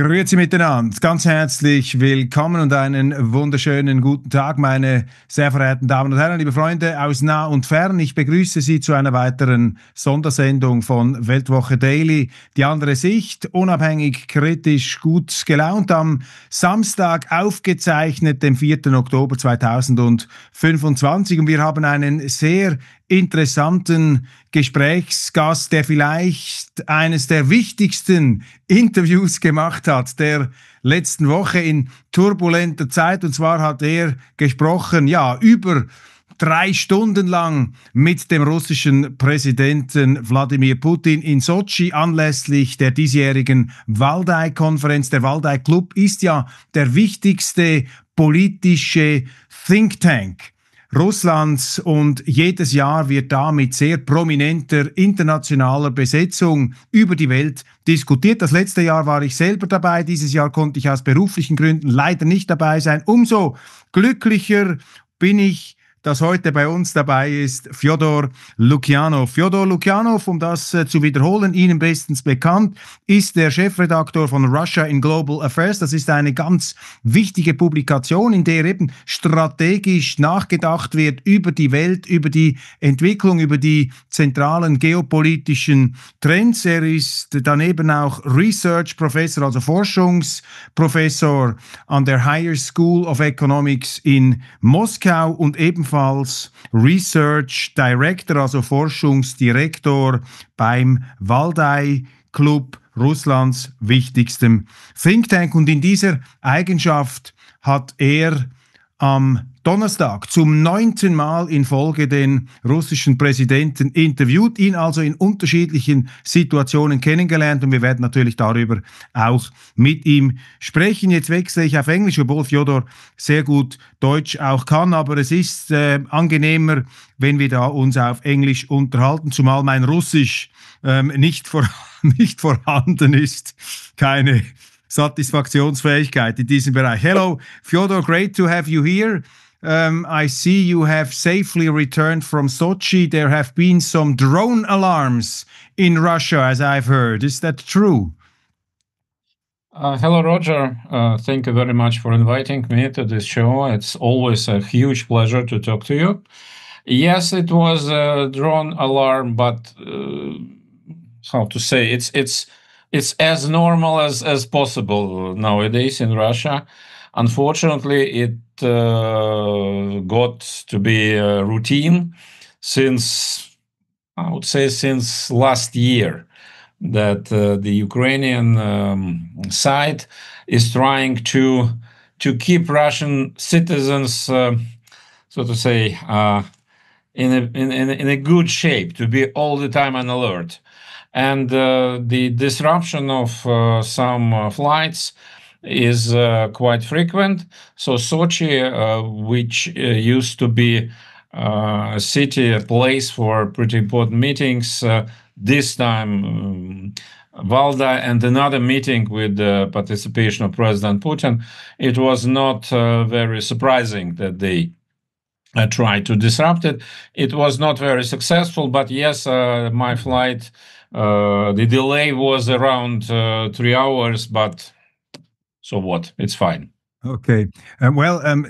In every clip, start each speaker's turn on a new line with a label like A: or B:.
A: Grüezi miteinander, ganz herzlich willkommen und einen wunderschönen guten Tag, meine sehr verehrten Damen und Herren, liebe Freunde aus nah und fern. Ich begrüße Sie zu einer weiteren Sondersendung von Weltwoche Daily, die andere Sicht, unabhängig, kritisch, gut gelaunt, am Samstag aufgezeichnet, dem 4. Oktober 2025. Und wir haben einen sehr interessanten Gesprächsgast, der vielleicht eines der wichtigsten Interviews gemacht hat der letzten Woche in turbulenter Zeit. Und zwar hat er gesprochen, ja, über 3 Stunden lang mit dem russischen Präsidenten Wladimir Putin in Sotschi anlässlich der diesjährigen Waldai-Konferenz. Der Waldai-Club ist ja der wichtigste politische Think Tank Russlands und jedes Jahr wird da mit sehr prominenter internationaler Besetzung über die Welt diskutiert. Das letzte Jahr war ich selber dabei, dieses Jahr konnte ich aus beruflichen Gründen leider nicht dabei sein. Umso glücklicher bin ich, dass heute bei uns dabei ist Fjodor Lukjanow. Fjodor Lukjanow, um das zu wiederholen, Ihnen bestens bekannt, ist der Chefredaktor von Russia in Global Affairs. Das ist eine ganz wichtige Publikation, in der eben strategisch nachgedacht wird über die Welt, über die Entwicklung, über die zentralen geopolitischen Trends. Er ist daneben auch Research Professor, also Forschungsprofessor an der Higher School of Economics in Moskau und ebenfalls Research Director, also Forschungsdirektor beim Waldai Club, Russlands wichtigstem Think Tank. Und in dieser Eigenschaft hat er am Donnerstag zum 9. Mal in Folge den russischen Präsidenten interviewt, ihn also in unterschiedlichen Situationen kennengelernt und wir werden natürlich darüber auch mit ihm sprechen. Jetzt wechsle ich auf Englisch, obwohl Fjodor sehr gut Deutsch auch kann, aber es ist angenehmer, wenn wir da uns auf Englisch unterhalten, zumal mein Russisch nicht vorhanden ist, keine Satisfaktionsfähigkeit in diesem Bereich. Hello, Fjodor, great to have you here. I see you have safely returned from Sochi. There have been some drone alarms in Russia, as I've heard. Is that true?
B: Hello, Roger. Thank you very much for inviting me to this show. It's always a huge pleasure to talk to you. Yes, it was a drone alarm, but how to say, it's as normal as possible nowadays in Russia. Unfortunately, it got to be a routine since last year, that the Ukrainian side is trying to keep Russian citizens, so to say, in a good shape, to be all the time on alert. And the disruption of some flights is quite frequent. So Sochi, which used to be a city, a place for pretty important meetings, this time Valdai and another meeting with the participation of President Putin, it was not very surprising that they tried to disrupt it. It was not very successful, but yes, my flight, the delay was around 3 hours, but so what? It's fine.
A: Okay. We're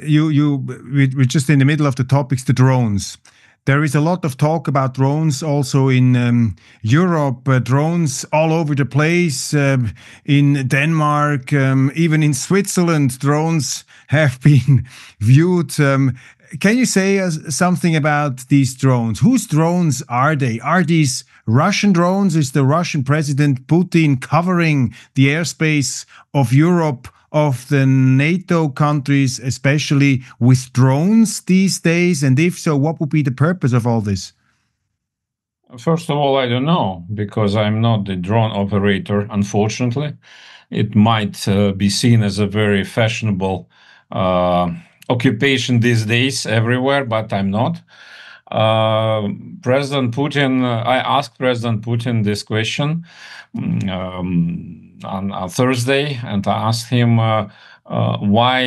A: just in the middle of the topics, the drones. There is a lot of talk about drones also in Europe, drones all over the place, in Denmark, even in Switzerland, drones have been viewed. Can you say something about these drones? Whose drones are they? Are these Russian drones? Is the Russian President Putin covering the airspace of Europe, of the NATO countries, especially with drones these days? And if so, what would be the purpose of all this?
B: First of all, I don't know, because I'm not the drone operator, unfortunately. It might be seen as a very fashionable occupation these days everywhere, but I'm not. President Putin, I asked President Putin this question on Thursday, and I asked him why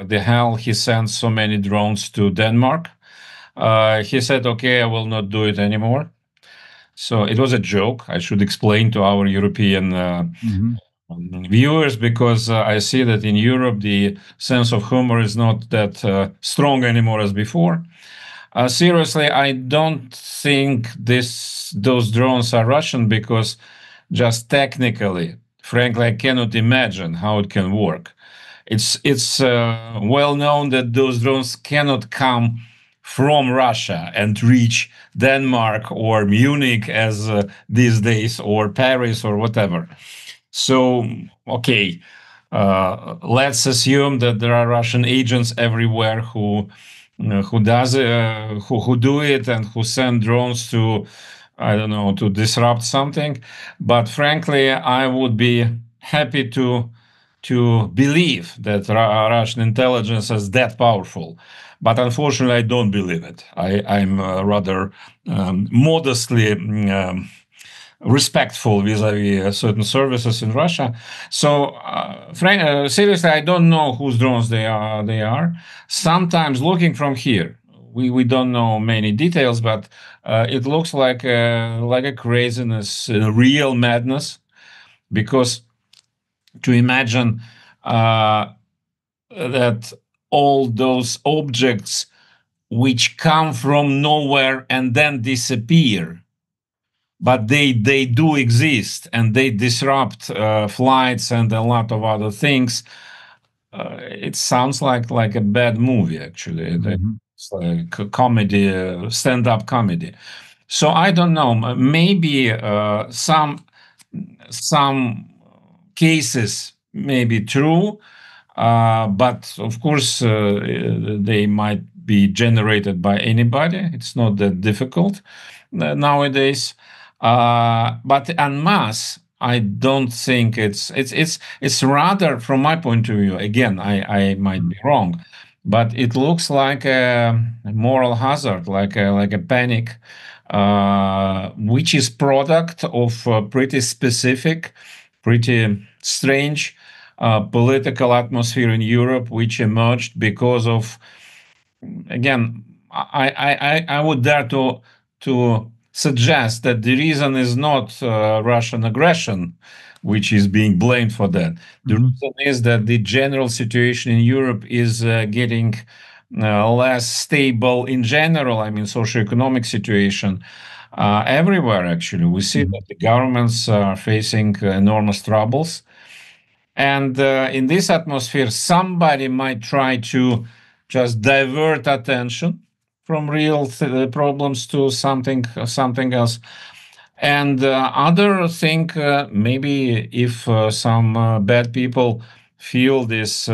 B: the hell he sends so many drones to Denmark. He said, okay, I will not do it anymore. So it was a joke. I should explain to our European viewers, because I see that in Europe the sense of humor is not that strong anymore as before. Seriously, I don't think those drones are Russian, because just technically, frankly, I cannot imagine how it can work. It's well known that those drones cannot come from Russia and reach Denmark or Munich as these days, or Paris or whatever. So, okay, let's assume that there are Russian agents everywhere who do it, and who send drones to, I don't know, to disrupt something. But frankly, I would be happy to believe that Russian intelligence is that powerful. But unfortunately, I don't believe it. I'm rather modestly respectful vis-a-vis certain services in Russia. So, seriously, I don't know whose drones they are. Sometimes looking from here, we don't know many details, but it looks like a craziness, a real madness, because to imagine that all those objects which come from nowhere and then disappear, but they do exist, and they disrupt flights and a lot of other things. It sounds like a bad movie, actually. It's like a comedy, stand-up comedy. So I don't know. Maybe some cases may be true, but of course they might be generated by anybody. It's not that difficult nowadays. But en masse, I don't think it's rather, from my point of view, again, I might be wrong, but it looks like a moral hazard, like a panic, which is product of a pretty specific, pretty strange political atmosphere in Europe, which emerged because of, again, I would dare to suggest that the reason is not Russian aggression, which is being blamed for that. The reason is that the general situation in Europe is getting less stable in general. I mean, socioeconomic situation everywhere, actually. We see that the governments are facing enormous troubles. And in this atmosphere, somebody might try to just divert attention from real problems to something else. And other thing, maybe if some bad people feel this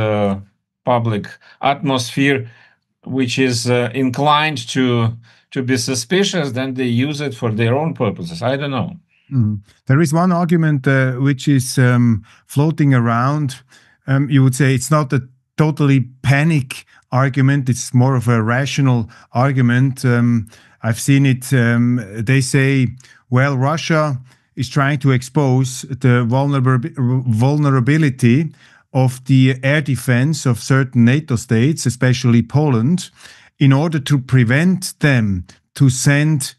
B: public atmosphere, which is inclined to be suspicious, then they use it for their own purposes. I don't know.
A: There is one argument which is floating around. You would say it's not a totally panic argument. It's more of a rational argument. I've seen it. They say, well, Russia is trying to expose the vulnerability of the air defense of certain NATO states, especially Poland, in order to prevent them to send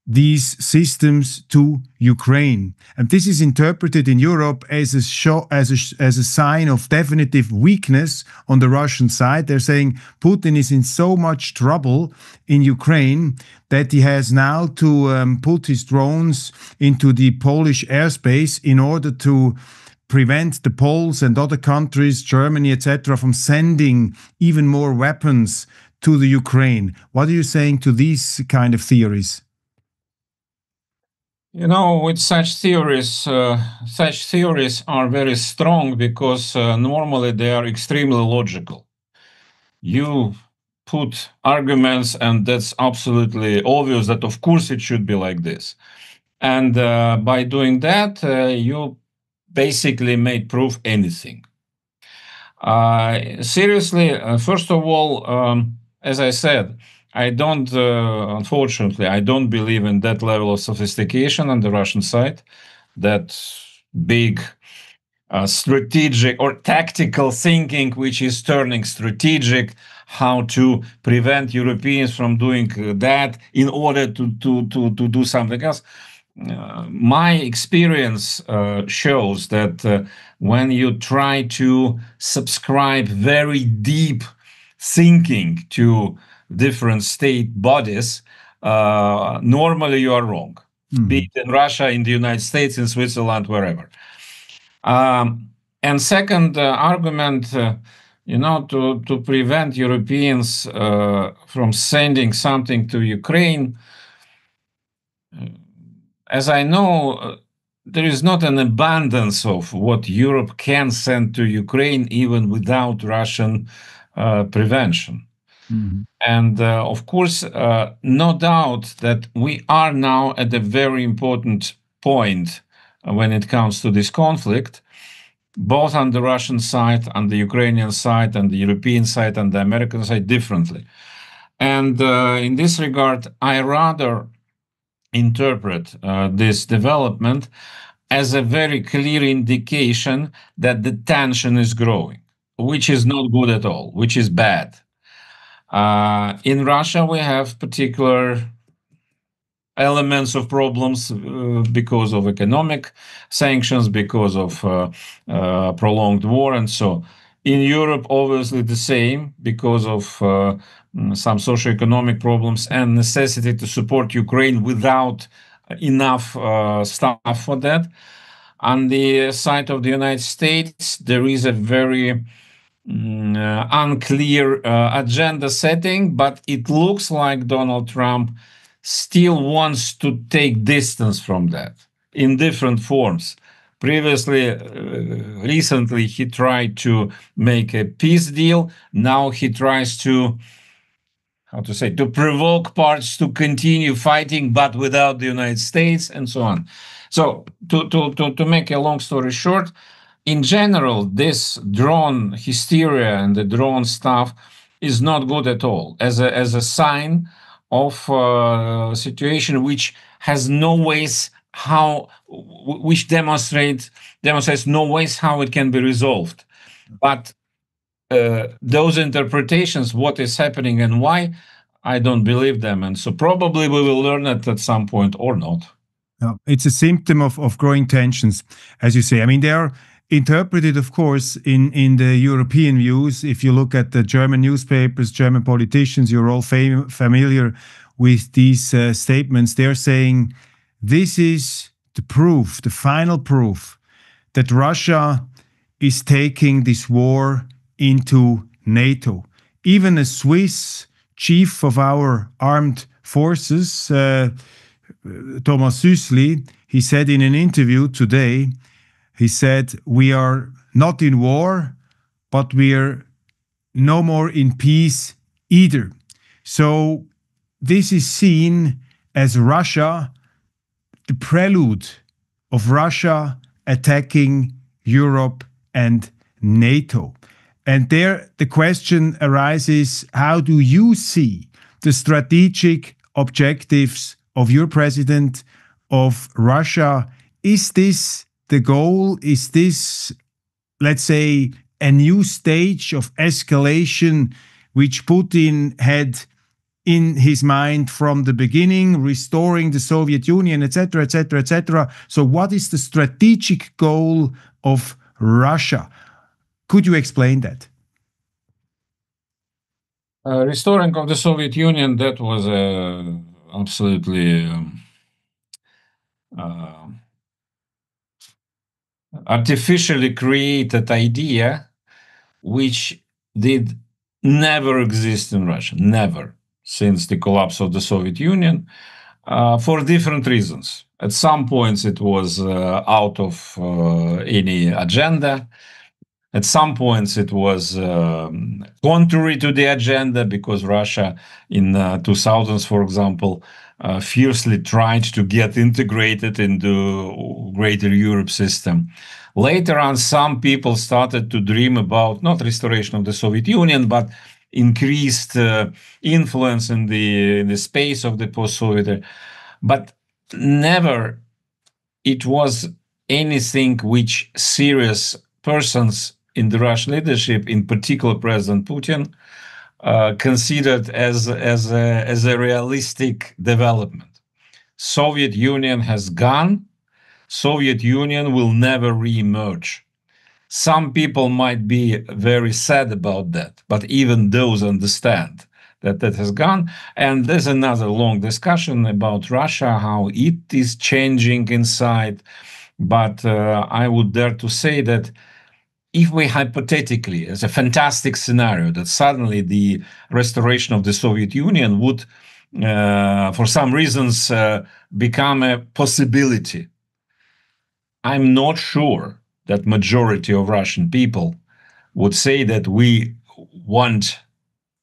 A: these systems to Ukraine. And this is interpreted in Europe as a sign of definitive weakness on the Russian side. They're saying Putin is in so much trouble in Ukraine that he has now to put his drones into the Polish airspace in order to prevent the Poles and other countries, Germany, etc., from sending even more weapons to the Ukraine. What are you saying to these kind of theories?
B: You know, with such theories are very strong because normally they are extremely logical. You put arguments, and that's absolutely obvious that, of course, it should be like this. And by doing that, you basically made proof anything. Seriously, first of all, as I said, I don't, unfortunately, I don't believe in that level of sophistication on the Russian side, that big strategic or tactical thinking, which is turning strategic, how to prevent Europeans from doing that in order to do something else. my experience shows that when you try to subscribe very deep thinking to different state bodies, normally you are wrong. Be it in Russia, in the United States, in Switzerland, wherever. And second argument, to prevent Europeans from sending something to Ukraine, as I know, there is not an abundance of what Europe can send to Ukraine even without Russian prevention. And of course, no doubt that we are now at a very important point when it comes to this conflict, both on the Russian side, on the Ukrainian side, and the European side, and the American side differently. And in this regard, I rather interpret this development as a very clear indication that the tension is growing, which is not good at all, which is bad. In Russia, we have particular elements of problems because of economic sanctions, because of prolonged war, and so. In Europe, obviously the same, because of some socioeconomic problems and necessity to support Ukraine without enough staff for that. On the side of the United States, there is a very unclear agenda setting, but it looks like Donald Trump still wants to take distance from that in different forms. Previously, recently, he tried to make a peace deal. Now he tries to, to provoke parts to continue fighting, but without the United States, and so on. So, to make a long story short, in general, this drone hysteria and the drone stuff is not good at all as a sign of a situation which has no ways which demonstrates no ways how it can be resolved. But those interpretations, what is happening and why, I don't believe them. And so probably we will learn it at some point or not.
A: It's a symptom of growing tensions, as you say. I mean, they are interpreted, of course, in the European views. If you look at the German newspapers, German politicians, you're all familiar with these statements. They're saying this is the proof, the final proof, that Russia is taking this war into NATO. Even a Swiss chief of our armed forces, Thomas Süssli, he said in an interview today, he said, we are not in war, but we are no more in peace either. So this is seen as Russia, the prelude of Russia attacking Europe and NATO. And there the question arises, how do you see the strategic objectives of your president of Russia? Is this the goal? Is this, let's say, a new stage of escalation which Putin had in his mind from the beginning, restoring the Soviet Union, etc., etc., etc.? So what is the strategic goal of Russia? Could you explain that?
B: Restoring of the Soviet Union, that was absolutely artificially created idea which did never exist in Russia, never, since the collapse of the Soviet Union, for different reasons. At some points it was out of any agenda. At some points it was contrary to the agenda, because Russia in 2000s, for example, fiercely tried to get integrated into Greater Europe system. Later on, some people started to dream about not restoration of the Soviet Union, but increased influence in the space of the post-Soviet. But never it was anything which serious persons in the Russian leadership, in particular President Putin, considered as a realistic development. Soviet Union has gone. Soviet Union will never re-emerge. Some people might be very sad about that, but even those understand that that has gone. And there's another long discussion about Russia, how it is changing inside. But I would dare to say that if we hypothetically, as a fantastic scenario, that suddenly the restoration of the Soviet Union would, for some reasons, become a possibility, I'm not sure that majority of Russian people would say that we want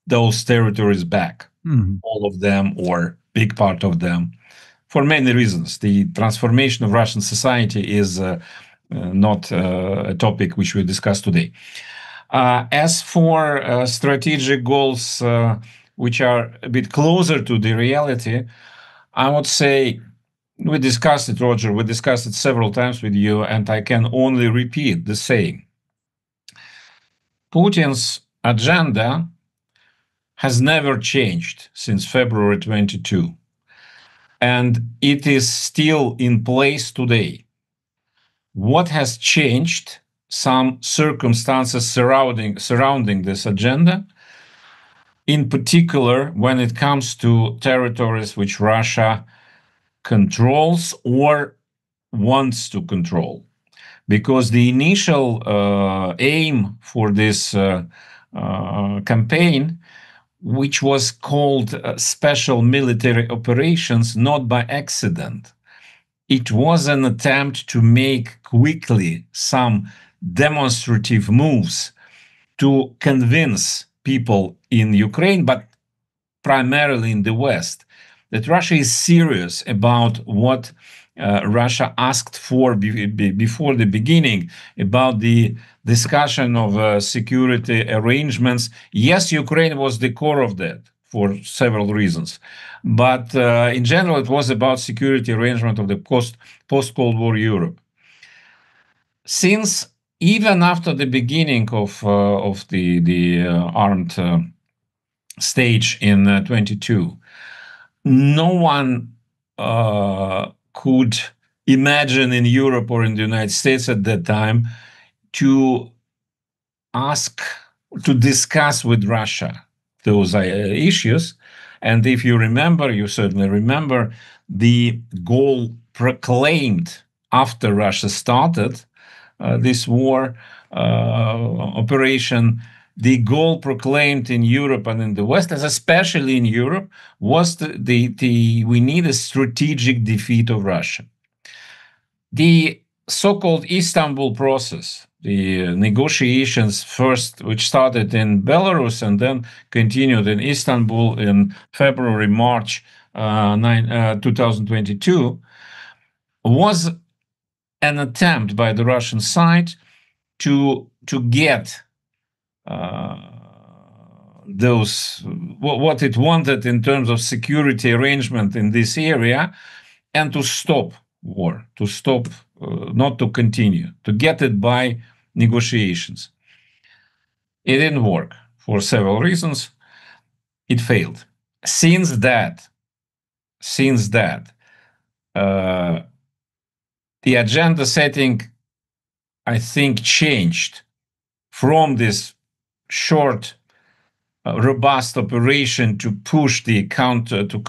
B: those territories back, all of them or big part of them, for many reasons. The transformation of Russian society is not a topic which we discuss today. As for strategic goals which are a bit closer to the reality, I would say we discussed it, Roger. We discussed it several times with you, and I can only repeat the same. Putin's agenda has never changed since February 22, and it is still in place today. What has changed? Some circumstances surrounding this agenda, in particular when it comes to territories which Russia controls or wants to control, because the initial aim for this campaign, which was called special military operations, not by accident, it was an attempt to make quickly some demonstrative moves to convince people in Ukraine, but primarily in the West, that Russia is serious about what Russia asked for before the beginning, about the discussion of security arrangements. Yes, Ukraine was the core of that for several reasons, but in general, it was about security arrangement of the post-Cold War Europe. Since even after the beginning of the armed stage in 22, no one could imagine in Europe or in the United States at that time to discuss with Russia those issues. And if you remember, you certainly remember, the goal proclaimed after Russia started this war operation, the goal proclaimed in Europe and in the West, as especially in Europe, was we need a strategic defeat of Russia. The so-called Istanbul process, the negotiations first, which started in Belarus and then continued in Istanbul in February, March 2022, was an attempt by the Russian side to get what it wanted in terms of security arrangement in this area, and to stop war, to stop, not to continue, to get it by negotiations. It didn't work for several reasons. It failed. Since that, the agenda setting, I think, changed from this short, robust operation to push the counterpart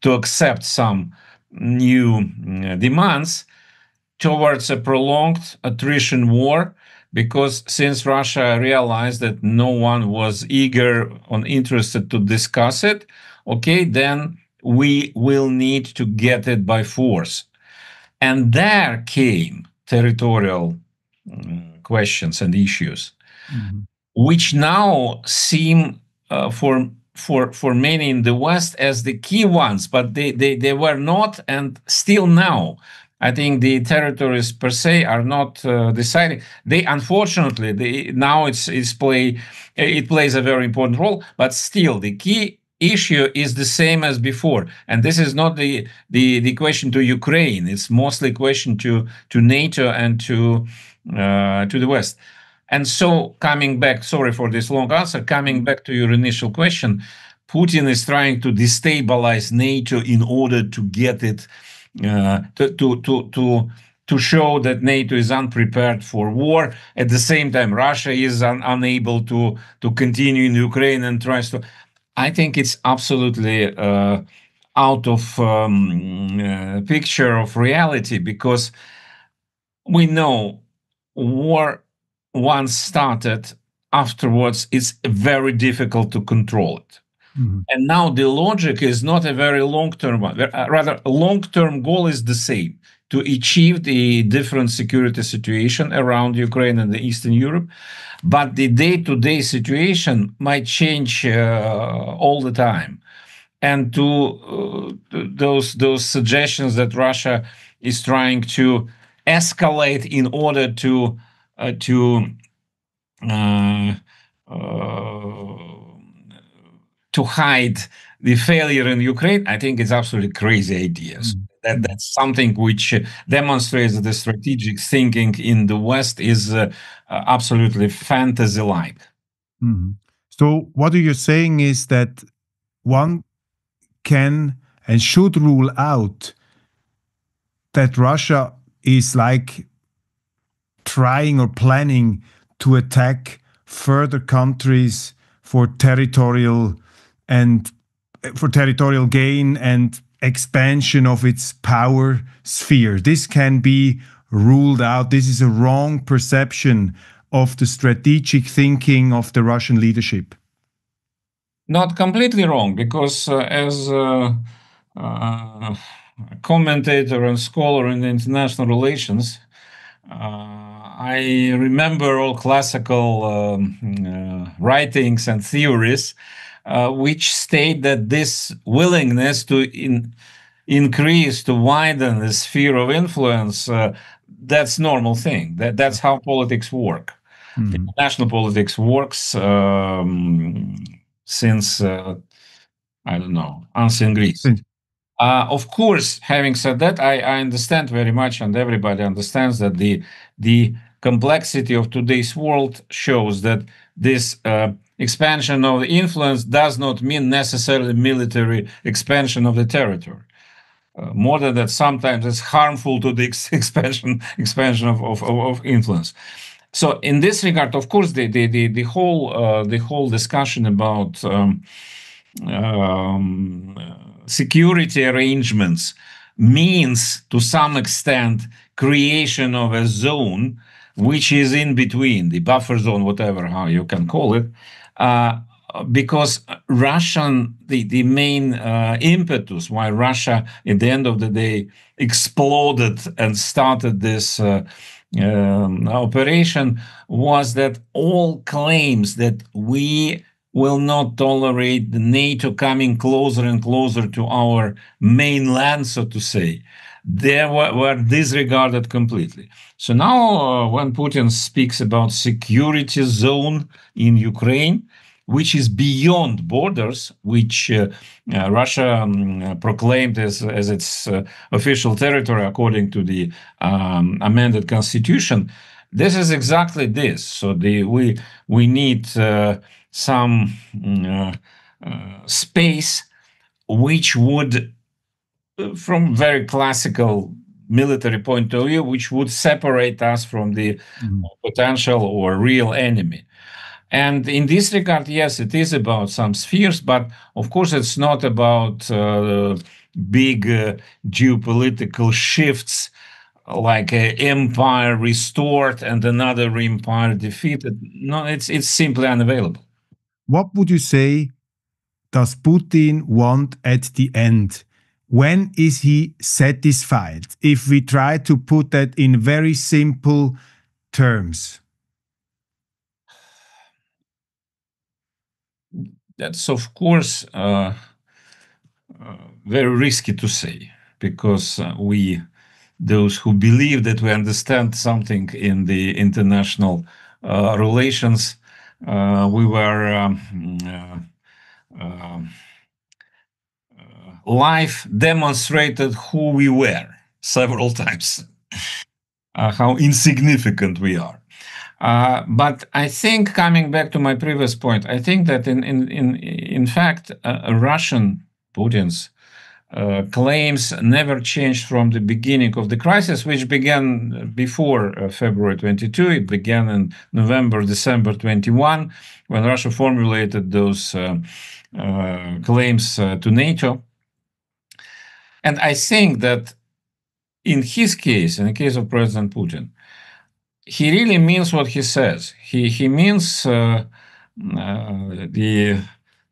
B: to accept some new demands towards a prolonged attrition war, because since Russia realized that no one was eager or interested to discuss it, okay, then we will need to get it by force. And there came territorial questions and issues, which now seem for many in the West as the key ones, but they were not, and still now, I think the territories per se are not deciding. They, unfortunately, now it plays a very important role, but still the key issue is the same as before, and this is not the question to Ukraine. It's mostly question to NATO and to the West. And so, coming back, sorry for this long answer, coming back to your initial question, Putin is trying to destabilize NATO in order to get it to show that NATO is unprepared for war. At the same time, Russia is unable to continue in Ukraine and tries to. I think it's absolutely out of picture of reality, because we know war once started, afterwards it's very difficult to control it. Mm-hmm. And now the logic is not a very long-term one. Rather, a long-term goal is the same: to achieve the different security situation around Ukraine and the Eastern Europe. But the day-to-day situation might change all the time. And to those suggestions that Russia is trying to escalate in order to hide the failure in Ukraine, I think it's absolutely crazy ideas. Mm-hmm. That's something which demonstrates that the strategic thinking in the West is absolutely fantasy-like.
A: Mm-hmm. So what you're saying is that one can and should rule out that Russia is like trying or planning to attack further countries for territorial gain and expansion of its power sphere. This can be ruled out. This is a wrong perception of the strategic thinking of the Russian leadership.
B: Not completely wrong, because as a commentator and scholar in international relations, I remember all classical writings and theories which state that this willingness to increase, to widen the sphere of influence, that's normal thing. That's how politics work. Mm-hmm. International politics works since, I don't know, ancient Greece. Of course, having said that, I understand very much, and everybody understands that the complexity of today's world shows that this expansion of the influence does not mean necessarily military expansion of the territory. More than that, sometimes it's harmful to the expansion of influence. So, in this regard, of course, the whole discussion about security arrangements means, to some extent, creation of a zone which is in between, the buffer zone, whatever how you can call it, because the main impetus why Russia, at the end of the day, exploded and started this operation was that all claims that we will not tolerate the NATO coming closer and closer to our mainland, so to say, they were disregarded completely. So now when Putin speaks about security zone in Ukraine, which is beyond borders, which Russia proclaimed as its official territory according to the amended constitution, this is exactly this. So we need some space which would, from very classical military point of view, which would separate us from the potential or real enemy. And in this regard, yes, it is about some spheres, but of course it's not about big geopolitical shifts like an empire restored and another empire defeated. No, it's simply unavailable.
A: What would you say does Putin want at the end? When is he satisfied? If we try to put that in very simple terms.
B: That's, of course, very risky to say, because those who believe that we understand something in the international relations, we were life demonstrated who we were several times, how insignificant we are. But I think, coming back to my previous point, I think that in fact, Russian Putin's claims never changed from the beginning of the crisis, which began before February 22. It began in November, December 21, when Russia formulated those claims to NATO. And I think that in his case, in the case of President Putin, he really means what he says. He means the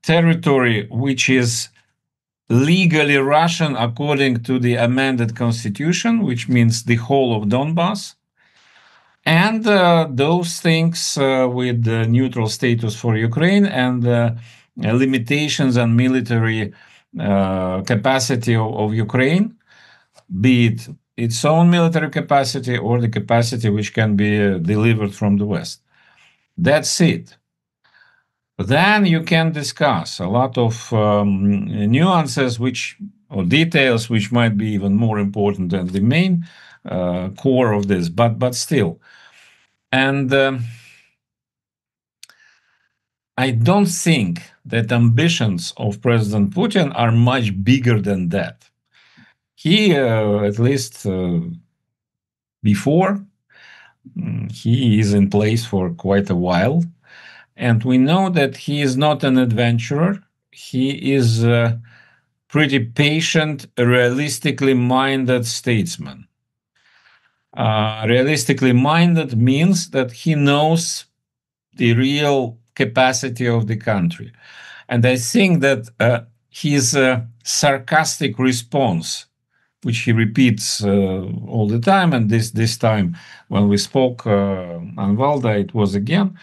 B: territory which is legally Russian according to the amended constitution, which means the whole of Donbass, and those things with neutral status for Ukraine and limitations on military capacity of Ukraine, be it its own military capacity or the capacity which can be delivered from the West. That's it. Then you can discuss a lot of nuances or details which might be even more important than the main core of this, but still. And I don't think that ambitions of President Putin are much bigger than that. He, at least before, he is in place for quite a while. And we know that he is not an adventurer. He is a pretty patient, realistically minded statesman. Realistically minded means that he knows the real capacity of the country. And I think that his sarcastic response, which he repeats all the time, and this time when we spoke on Valda, it was again,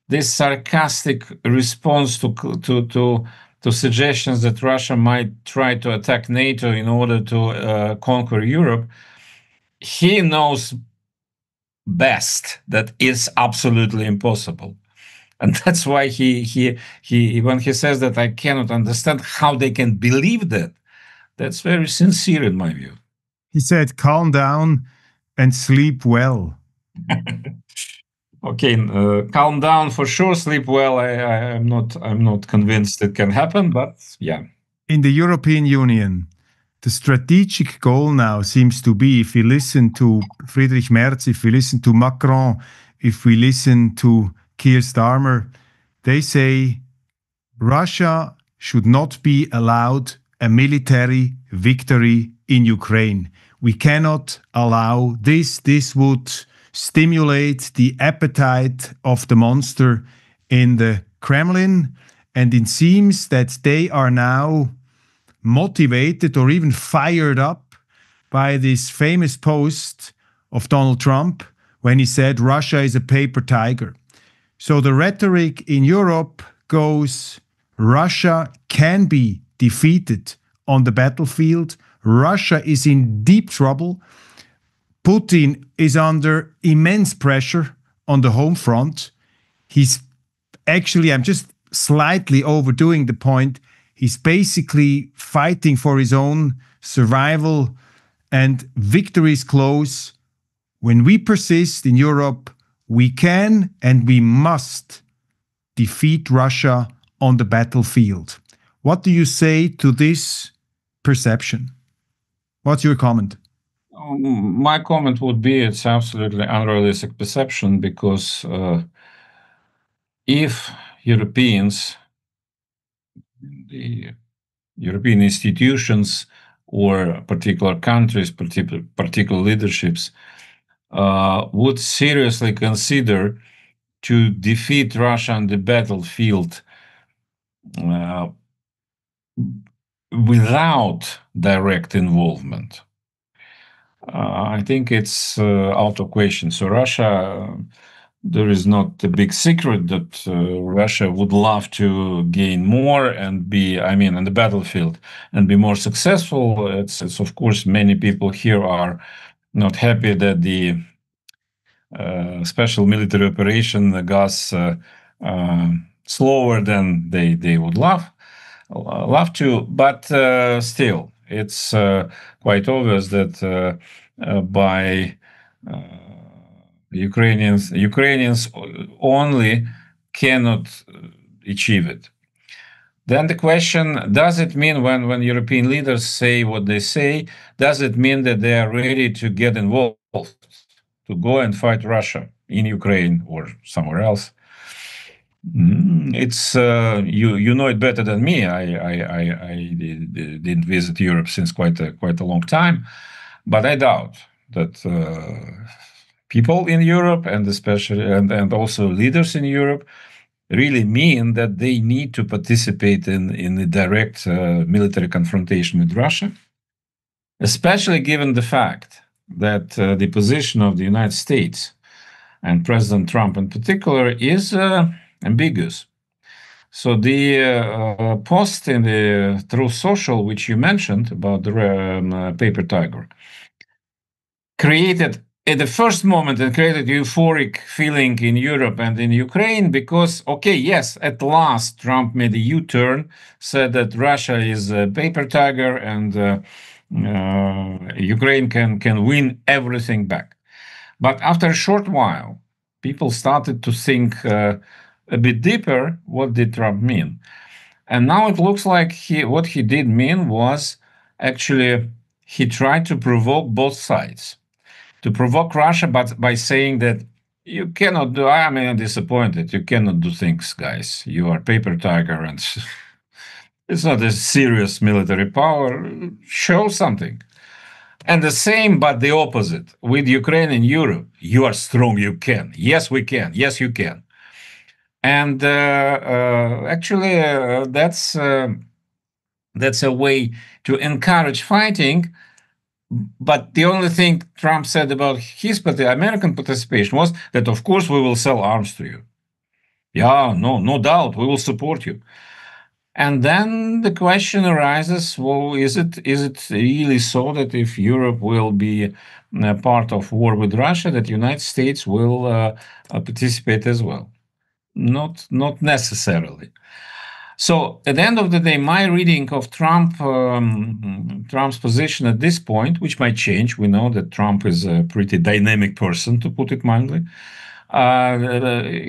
B: this sarcastic response to suggestions that Russia might try to attack NATO in order to conquer Europe, he knows best that it's absolutely impossible. And that's why he when he says that I cannot understand how they can believe that, that's very sincere in my view.
A: He said, calm down and sleep well.
B: Okay, calm down for sure, sleep well. I'm not convinced it can happen, but yeah.
A: In the European Union, the strategic goal now seems to be, if we listen to Friedrich Merz, if we listen to Macron, if we listen to Keir Starmer, they say Russia should not be allowed a military victory in Ukraine. We cannot allow this. This would stimulate the appetite of the monster in the Kremlin. And it seems that they are now motivated or even fired up by this famous post of Donald Trump when he said Russia is a paper tiger. So the rhetoric in Europe goes, Russia can be defeated on the battlefield. Russia is in deep trouble. Putin is under immense pressure on the home front. He's actually, I'm just slightly overdoing the point, he's basically fighting for his own survival, and victory is close. When we persist in Europe, we can and we must defeat Russia on the battlefield. What do you say to this perception? What's your comment?
B: My comment would be it's absolutely unrealistic perception, because if Europeans, the European institutions or particular countries, particular leaderships would seriously consider to defeat Russia on the battlefield without direct involvement, I think it's out of question. So Russia, there is not a big secret that Russia would love to gain more and be, on the battlefield and be more successful. It's of course, many people here are not happy that the special military operation goes slower than they would love to, but still, it's quite obvious that by Ukrainians only cannot achieve it. Then the question, does it mean when European leaders say what they say, does it mean that they are ready to get involved, to go and fight Russia in Ukraine or somewhere else? It's you know it better than me. I didn't visit Europe since quite a long time, but I doubt that people in Europe and especially and also leaders in Europe really mean that they need to participate in a direct military confrontation with Russia, especially given the fact that the position of the United States and President Trump in particular is ambiguous. So the post in the Truth Social, which you mentioned about the paper tiger, created at the first moment and created euphoric feeling in Europe and in Ukraine because, okay, yes, at last Trump made a U-turn, said that Russia is a paper tiger and Ukraine can win everything back. But after a short while, people started to think a bit deeper, what did Trump mean? And now it looks like what he did mean was actually he tried to provoke both sides. To provoke Russia, but by saying that you cannot do, I mean, I'm disappointed, you cannot do things, guys. You are paper tiger and it's not a serious military power. Show something. And the same, but the opposite, with Ukraine and Europe. You are strong, you can. Yes, we can. Yes, you can. And actually, that's a way to encourage fighting. But the only thing Trump said about his American participation was that, of course, we will sell arms to you. Yeah, no doubt, we will support you. And then the question arises: well, is it really so that if Europe will be part of war with Russia, that the United States will participate as well? Not necessarily. So at the end of the day, my reading of Trump's position at this point, which might change, we know that Trump is a pretty dynamic person, to put it mildly.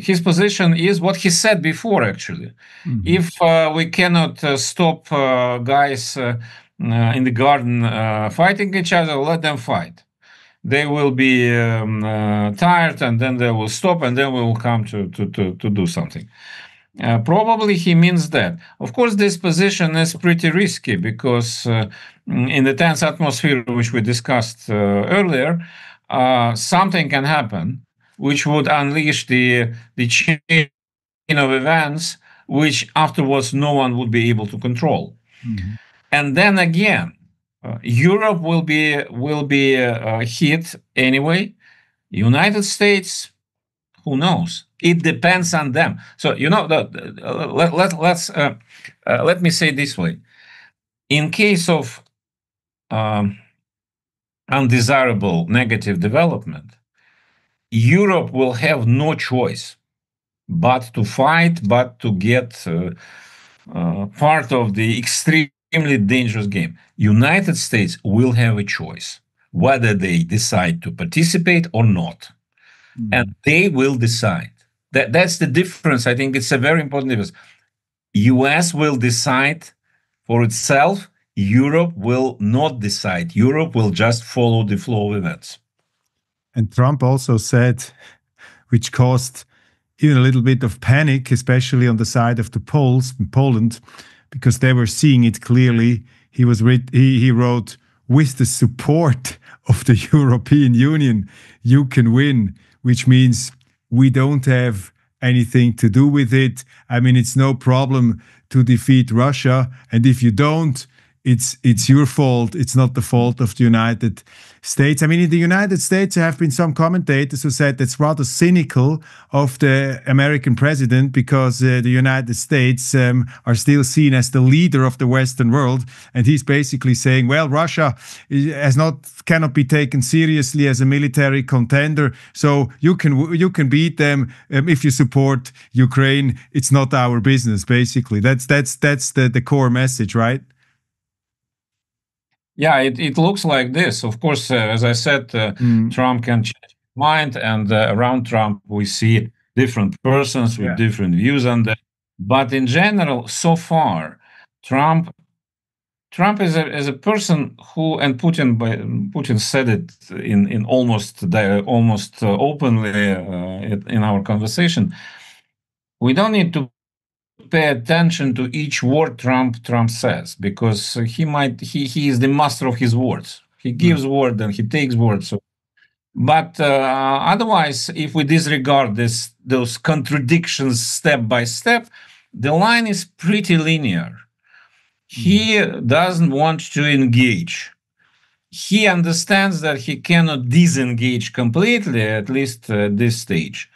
B: His position is what he said before, actually. Mm-hmm. If we cannot stop guys in the garden fighting each other, let them fight. They will be tired, and then they will stop, and then we will come to do something. Probably he means that. Of course, this position is pretty risky because in the tense atmosphere which we discussed earlier, something can happen which would unleash the chain of events which afterwards no one would be able to control. Mm-hmm. And then again, Europe will be hit anyway. United States, who knows? It depends on them. So let me say this way: in case of undesirable negative development, Europe will have no choice but to fight, but to get part of the extremely dangerous game. United States will have a choice whether they decide to participate or not. Mm-hmm. And they will decide. That's the difference. I think it's a very important difference. US will decide for itself. Europe will not decide. Europe will just follow the flow of events.
A: And Trump also said, which caused even a little bit of panic, especially on the side of the Poles in Poland, because they were seeing it clearly. He wrote, with the support of the European Union, you can win, which means we don't have anything to do with it. I mean, it's no problem to defeat Russia. And if you don't, it's your fault. It's not the fault of the United States. I mean, in the United States, there have been some commentators who said that's rather cynical of the American president because the United States are still seen as the leader of the Western world. And he's basically saying, well, Russia cannot be taken seriously as a military contender. So you can beat them if you support Ukraine. It's not our business, basically. That's the core message, right?
B: Yeah, it looks like this. Of course, as I said, Trump can change mind, and around Trump we see different persons with different views on that. But in general, so far, Trump is a person who, and Putin said it in almost openly in our conversation. We don't need to pay attention to each word Trump says, because he is the master of his words. He gives word and he takes words. So, but otherwise, if we disregard those contradictions step by step, the line is pretty linear. He doesn't want to engage. He understands that he cannot disengage completely, at least at this stage.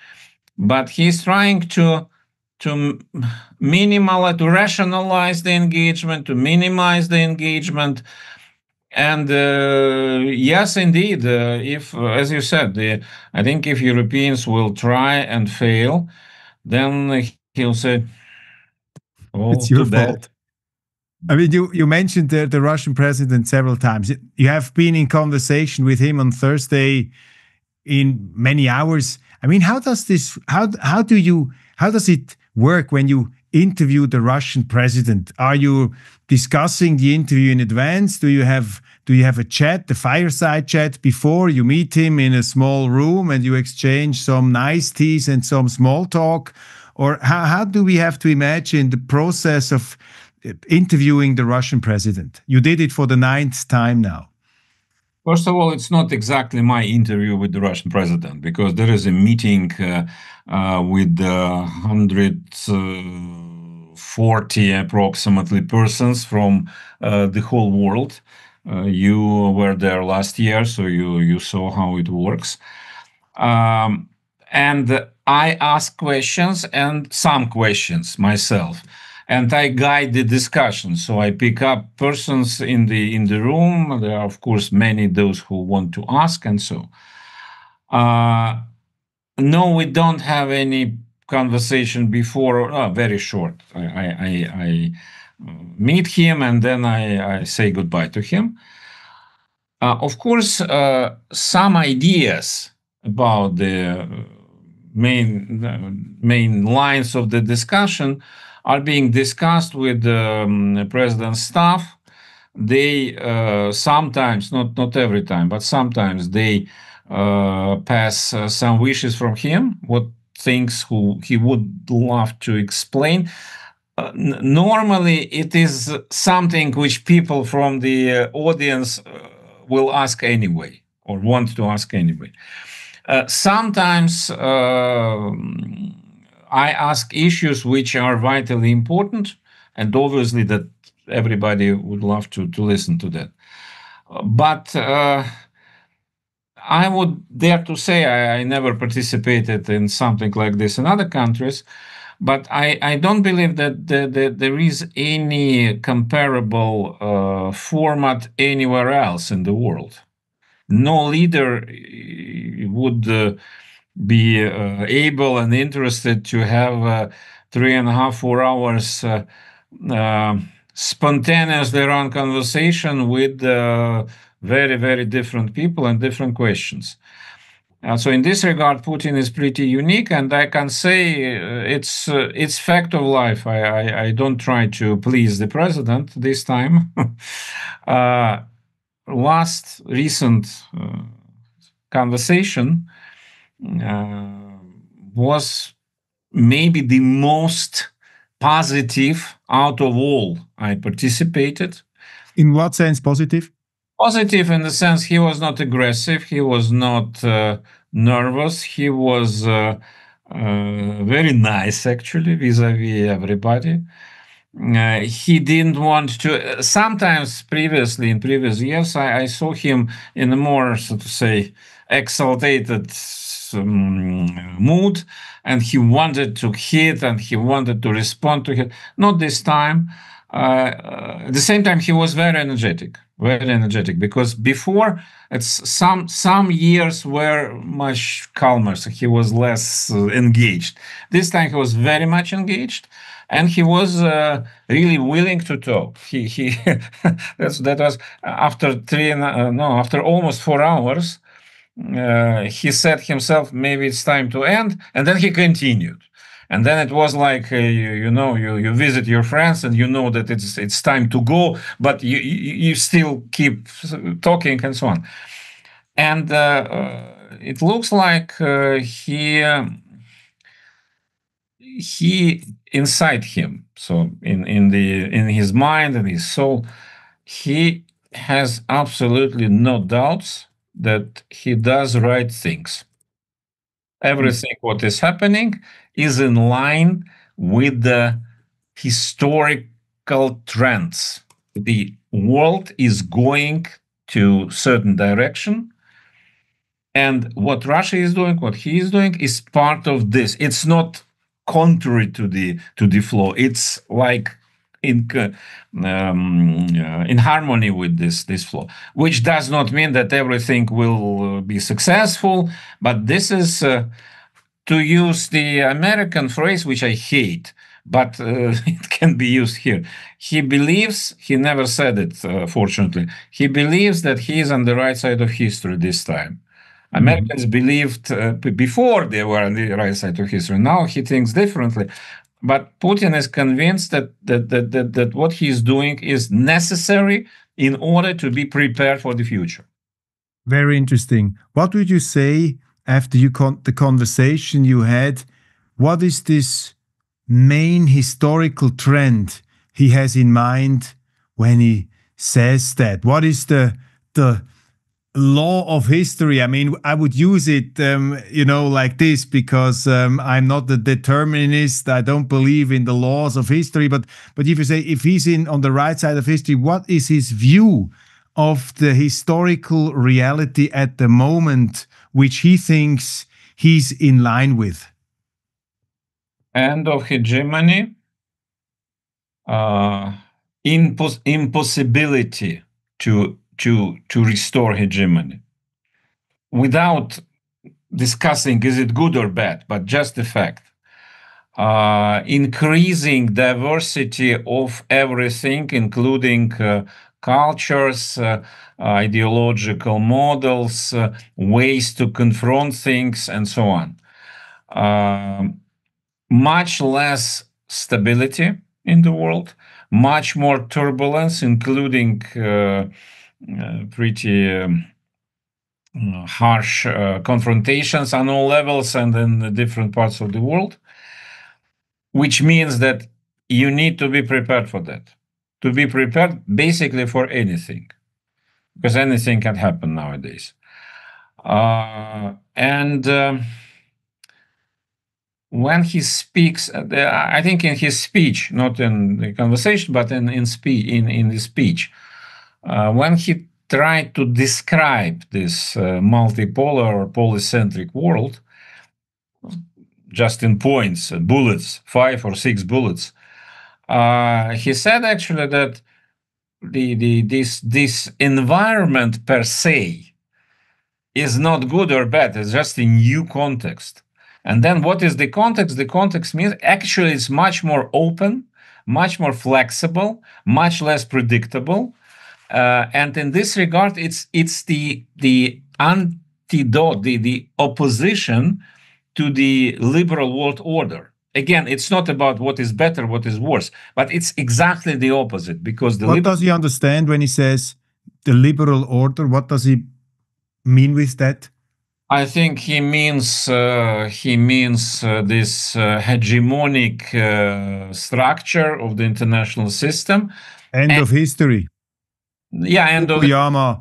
B: But he's trying to rationalize the engagement, to minimize the engagement. And yes, indeed, if, as you said, I think if Europeans will try and fail, then he'll say, "Oh,
A: it's your
B: too bad."
A: fault. I mean, you mentioned the Russian president several times. You have been in conversation with him on Thursday in many hours. I mean, how does it work when you interview the Russian president? Are you discussing the interview in advance? Do you have a chat, the fireside chat, before you meet him in a small room and you exchange some niceties and some small talk? Or how do we have to imagine the process of interviewing the Russian president? You did it for the 9th time now.
B: First of all, it's not exactly my interview with the Russian president, because there is a meeting with 140 approximately persons from the whole world. You were there last year, so you saw how it works. And I ask questions, and some questions myself, and I guide the discussion. So I pick up persons in the room. There are, of course, many those who want to ask, and so. No, we don't have any conversation before. Very short. I meet him, and then I say goodbye to him. Of course, some ideas about the main lines of the discussion are being discussed with the president's staff. They sometimes, not every time, but sometimes they pass some wishes from him, what things he would love to explain. Normally, it is something which people from the audience will ask anyway, or want to ask anyway. Sometimes I ask issues which are vitally important, and obviously that everybody would love to listen to that. But I would dare to say I never participated in something like this in other countries, but I don't believe that there is any comparable format anywhere else in the world. No leader would be able and interested to have 3.5, 4 hours spontaneously run conversation with very, very different people and different questions. So in this regard, Putin is pretty unique, and I can say it's fact of life. I don't try to please the president this time. Last recent conversation was maybe the most positive out of all I participated.
A: In what sense positive?
B: Positive in the sense he was not aggressive, he was not nervous, he was very nice actually vis-a-vis everybody. He didn't want to. Sometimes previously, in previous years, I saw him in a more, so to say, exalted mood, and he wanted to hit and he wanted to respond to it. Not this time. At the same time, he was very energetic, because before it's some years were much calmer, so he was less engaged. This time he was very much engaged, and he was really willing to talk. That was after almost 4 hours. he said himself, maybe it's time to end, and then he continued. And then it was like you visit your friends and you know that it's time to go, but you still keep talking and so on. And it looks like he inside him, so in his mind and his soul, he has absolutely no doubts that he does right things. Everything what is happening is in line with the historical trends. The world is going to certain direction, and what Russia is doing, what he is doing, is part of this. It's not contrary to the flow. It's like in harmony with this flow, which does not mean that everything will be successful. But this is, to use the American phrase, which I hate, but it can be used here. He believes, he never said it, fortunately, he believes that he is on the right side of history this time. Americans believed before they were on the right side of history. Now he thinks differently. But Putin is convinced that what he's doing is necessary in order to be prepared for the future.
A: Very interesting. What would you say after the conversation you had? What is this main historical trend he has in mind when he says that? What is the law of history? I mean, I would use it, like this, because I'm not a determinist. I don't believe in the laws of history. But if you say, if he's on the right side of history, what is his view of the historical reality at the moment, which he thinks he's in line with?
B: End of hegemony, impossibility to restore hegemony, without discussing is it good or bad, but just the fact. Increasing diversity of everything, including cultures, ideological models, ways to confront things, and so on. Much less stability in the world, much more turbulence, including pretty harsh confrontations on all levels and in the different parts of the world, which means that you need to be prepared for that, to be prepared basically for anything, because anything can happen nowadays. When he speaks, I think in his speech, not in the conversation, but in the speech, when he tried to describe this multipolar or polycentric world, just in points, bullets, 5 or 6 bullets, he said actually that this environment per se is not good or bad. It's just a new context. And then what is the context? The context means actually it's much more open, much more flexible, much less predictable. And in this regard, it's the antidote, the opposition to the liberal world order. Again, it's not about what is better, what is worse, but it's exactly the opposite. Because
A: what does he understand when he says the liberal order? What does he mean with that?
B: I think he means this hegemonic structure of the international system.
A: End of history.
B: Yeah, end of
A: Fukuyama,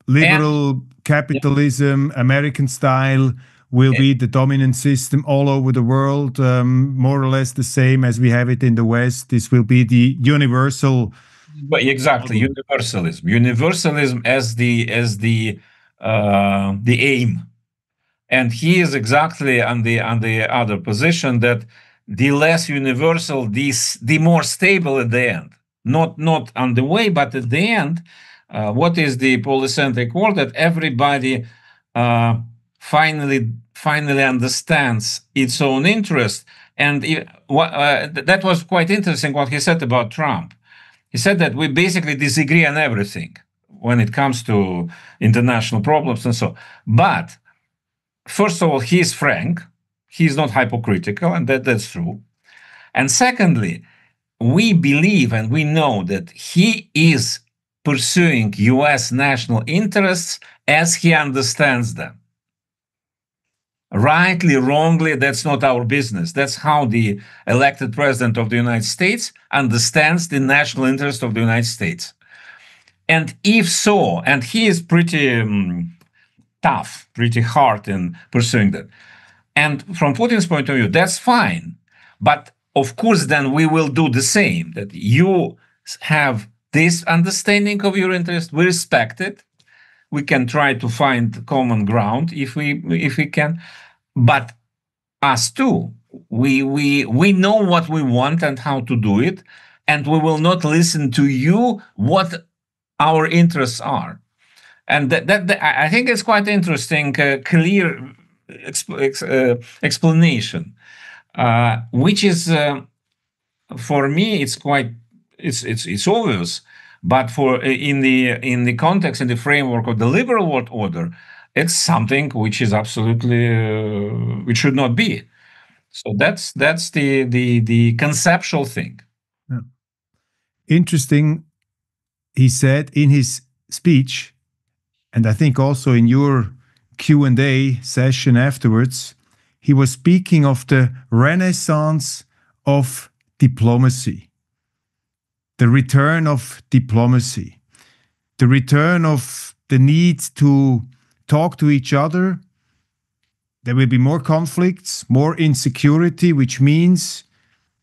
A: liberal capitalism, American style will be the dominant system all over the world, more or less the same as we have it in the West. This will be the universal.
B: But exactly, universalism as the aim. And he is exactly on the other position, that the less universal, the more stable at the end. Not on the way, but at the end, what is the polycentric world? That everybody finally understands its own interest. And that was quite interesting what he said about Trump. He said that we basically disagree on everything. when it comes to international problems and so. But first of all, he is frank. He is not hypocritical, and that's true. And secondly, we believe and we know that he is pursuing US national interests as he understands them. Rightly, wrongly, that's not our business. That's how the elected president of the United States understands the national interest of the United States. And if so, and he is pretty tough, pretty hard in pursuing that. And from Putin's point of view, that's fine. But of course, then we will do the same, that you have this understanding of your interest, we respect it. We can try to find common ground if we can. But us too, we know what we want and how to do it, and we will not listen to you what our interests are. And that I think it's quite interesting, clear explanation, which is for me it's obvious, but for in the context, in the framework of the liberal world order, it's something which is absolutely which should not be. So that's the conceptual thing.
A: Yeah. Interesting. He said in his speech, and I think also in your Q&A session afterwards, he was speaking of the renaissance of diplomacy, the return of diplomacy, the return of the need to talk to each other. There will be more conflicts, more insecurity, which means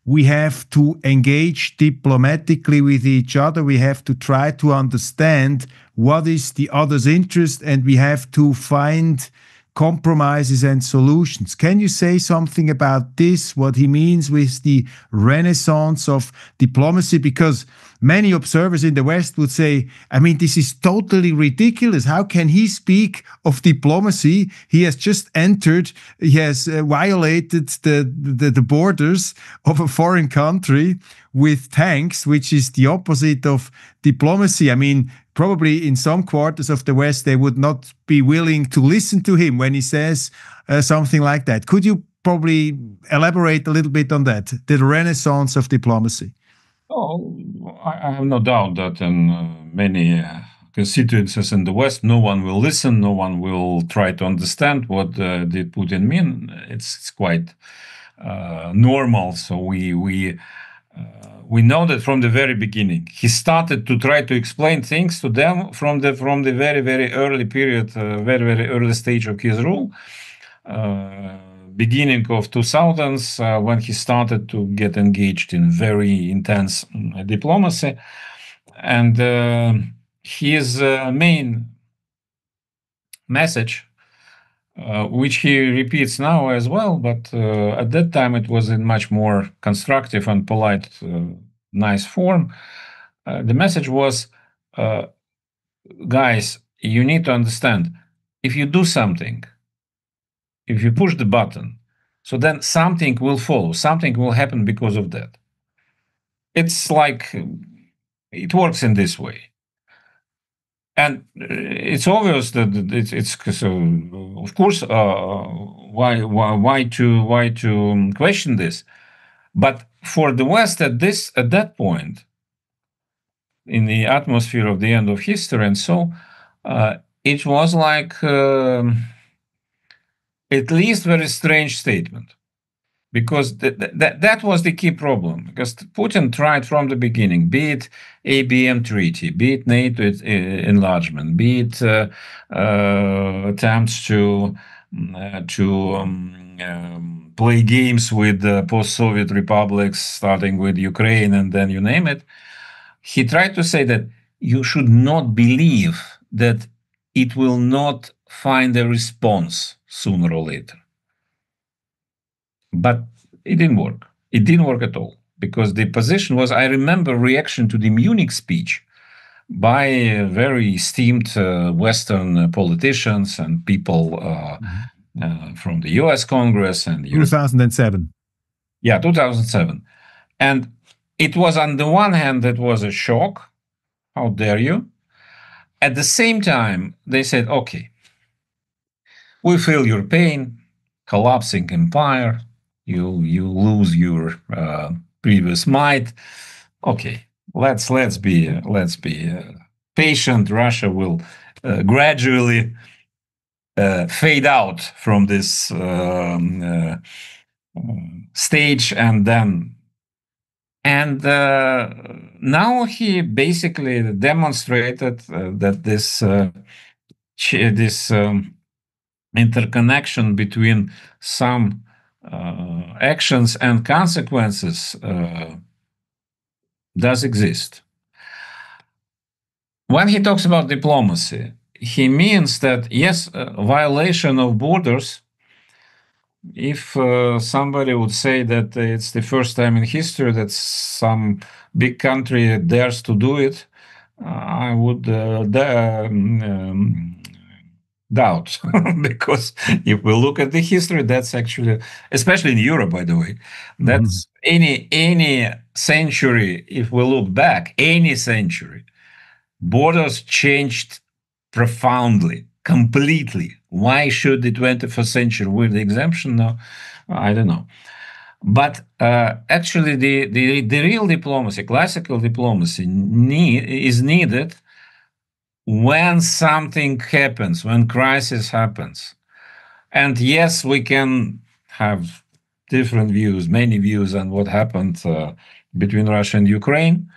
A: we have to engage diplomatically with each other. We have to try to understand what is the other's interest, and we have to find compromises and solutions. Can you say something about this, what he means with the renaissance of diplomacy? Because many observers in the West would say, I mean, this is totally ridiculous. How can he speak of diplomacy? He has just entered, he has violated the borders of a foreign country with tanks, which is the opposite of diplomacy. I mean, probably in some quarters of the West, they would not be willing to listen to him when he says something like that. Could you probably elaborate a little bit on that, the renaissance of diplomacy?
B: Oh, I have no doubt that in many constituencies in the West, no one will listen, no one will try to understand what did Putin mean. It's quite normal. So we know that from the very beginning. He started to try to explain things to them from the very, very early period, very, very early stage of his rule. Beginning of 2000s, when he started to get engaged in very intense diplomacy. And his main message, which he repeats now as well, but at that time it was in much more constructive and polite, nice form. The message was, guys, you need to understand, if you do something, if you push the button, so then something will follow, something will happen because of that. It's like, it works in this way. And it's obvious that it's so, of course, why to question this? But for the West at that point, in the atmosphere of the end of history, and so it was like at least very strange statement, because that was the key problem. Because Putin tried from the beginning, be it ABM treaty, be it NATO enlargement, be it attempts to play games with post-Soviet republics, starting with Ukraine, and then you name it. He tried to say that you should not believe that it will not find a response sooner or later. But it didn't work. It didn't work at all, because the position was, I remember reaction to the Munich speech by very esteemed Western politicians and people from the US Congress and
A: 2007.
B: Yeah, 2007. And it was, on the one hand, that was a shock. How dare you? At the same time, they said, okay, we feel your pain, collapsing empire, you lose your previous might. Okay, let's be patient. Russia will gradually fade out from this stage, and now he basically demonstrated that this interconnection between some actions and consequences does exist. When he talks about diplomacy, he means that, yes, violation of borders, if somebody would say that it's the first time in history that some big country dares to do it, I would doubt, because if we look at the history, that's actually, especially in Europe, by the way, that's any century. If we look back, any century, borders changed profoundly, completely. Why should the 21st century with the exemption? No, I don't know. But actually, the real diplomacy, classical diplomacy, is needed when something happens, when crisis happens. And yes, we can have different views, many views on what happened between Russia and Ukraine,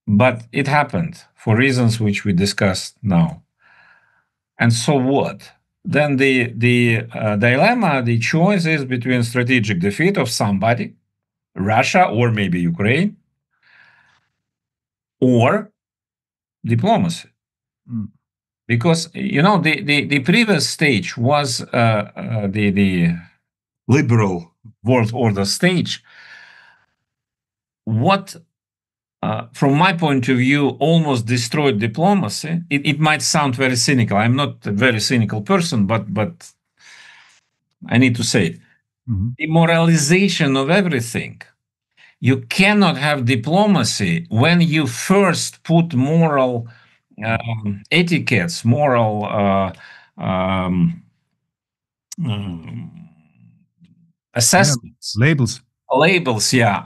B: but it happened for reasons which we discussed now. And so what? Then the dilemma, the choice is between strategic defeat of somebody, Russia or maybe Ukraine, or diplomacy. Because, the previous stage was the liberal world order stage. What, from my point of view, almost destroyed diplomacy. It might sound very cynical. I'm not a very cynical person, but I need to say it. The moralization of everything. You cannot have diplomacy when you first put moral etiquettes, moral assessments,
A: labels,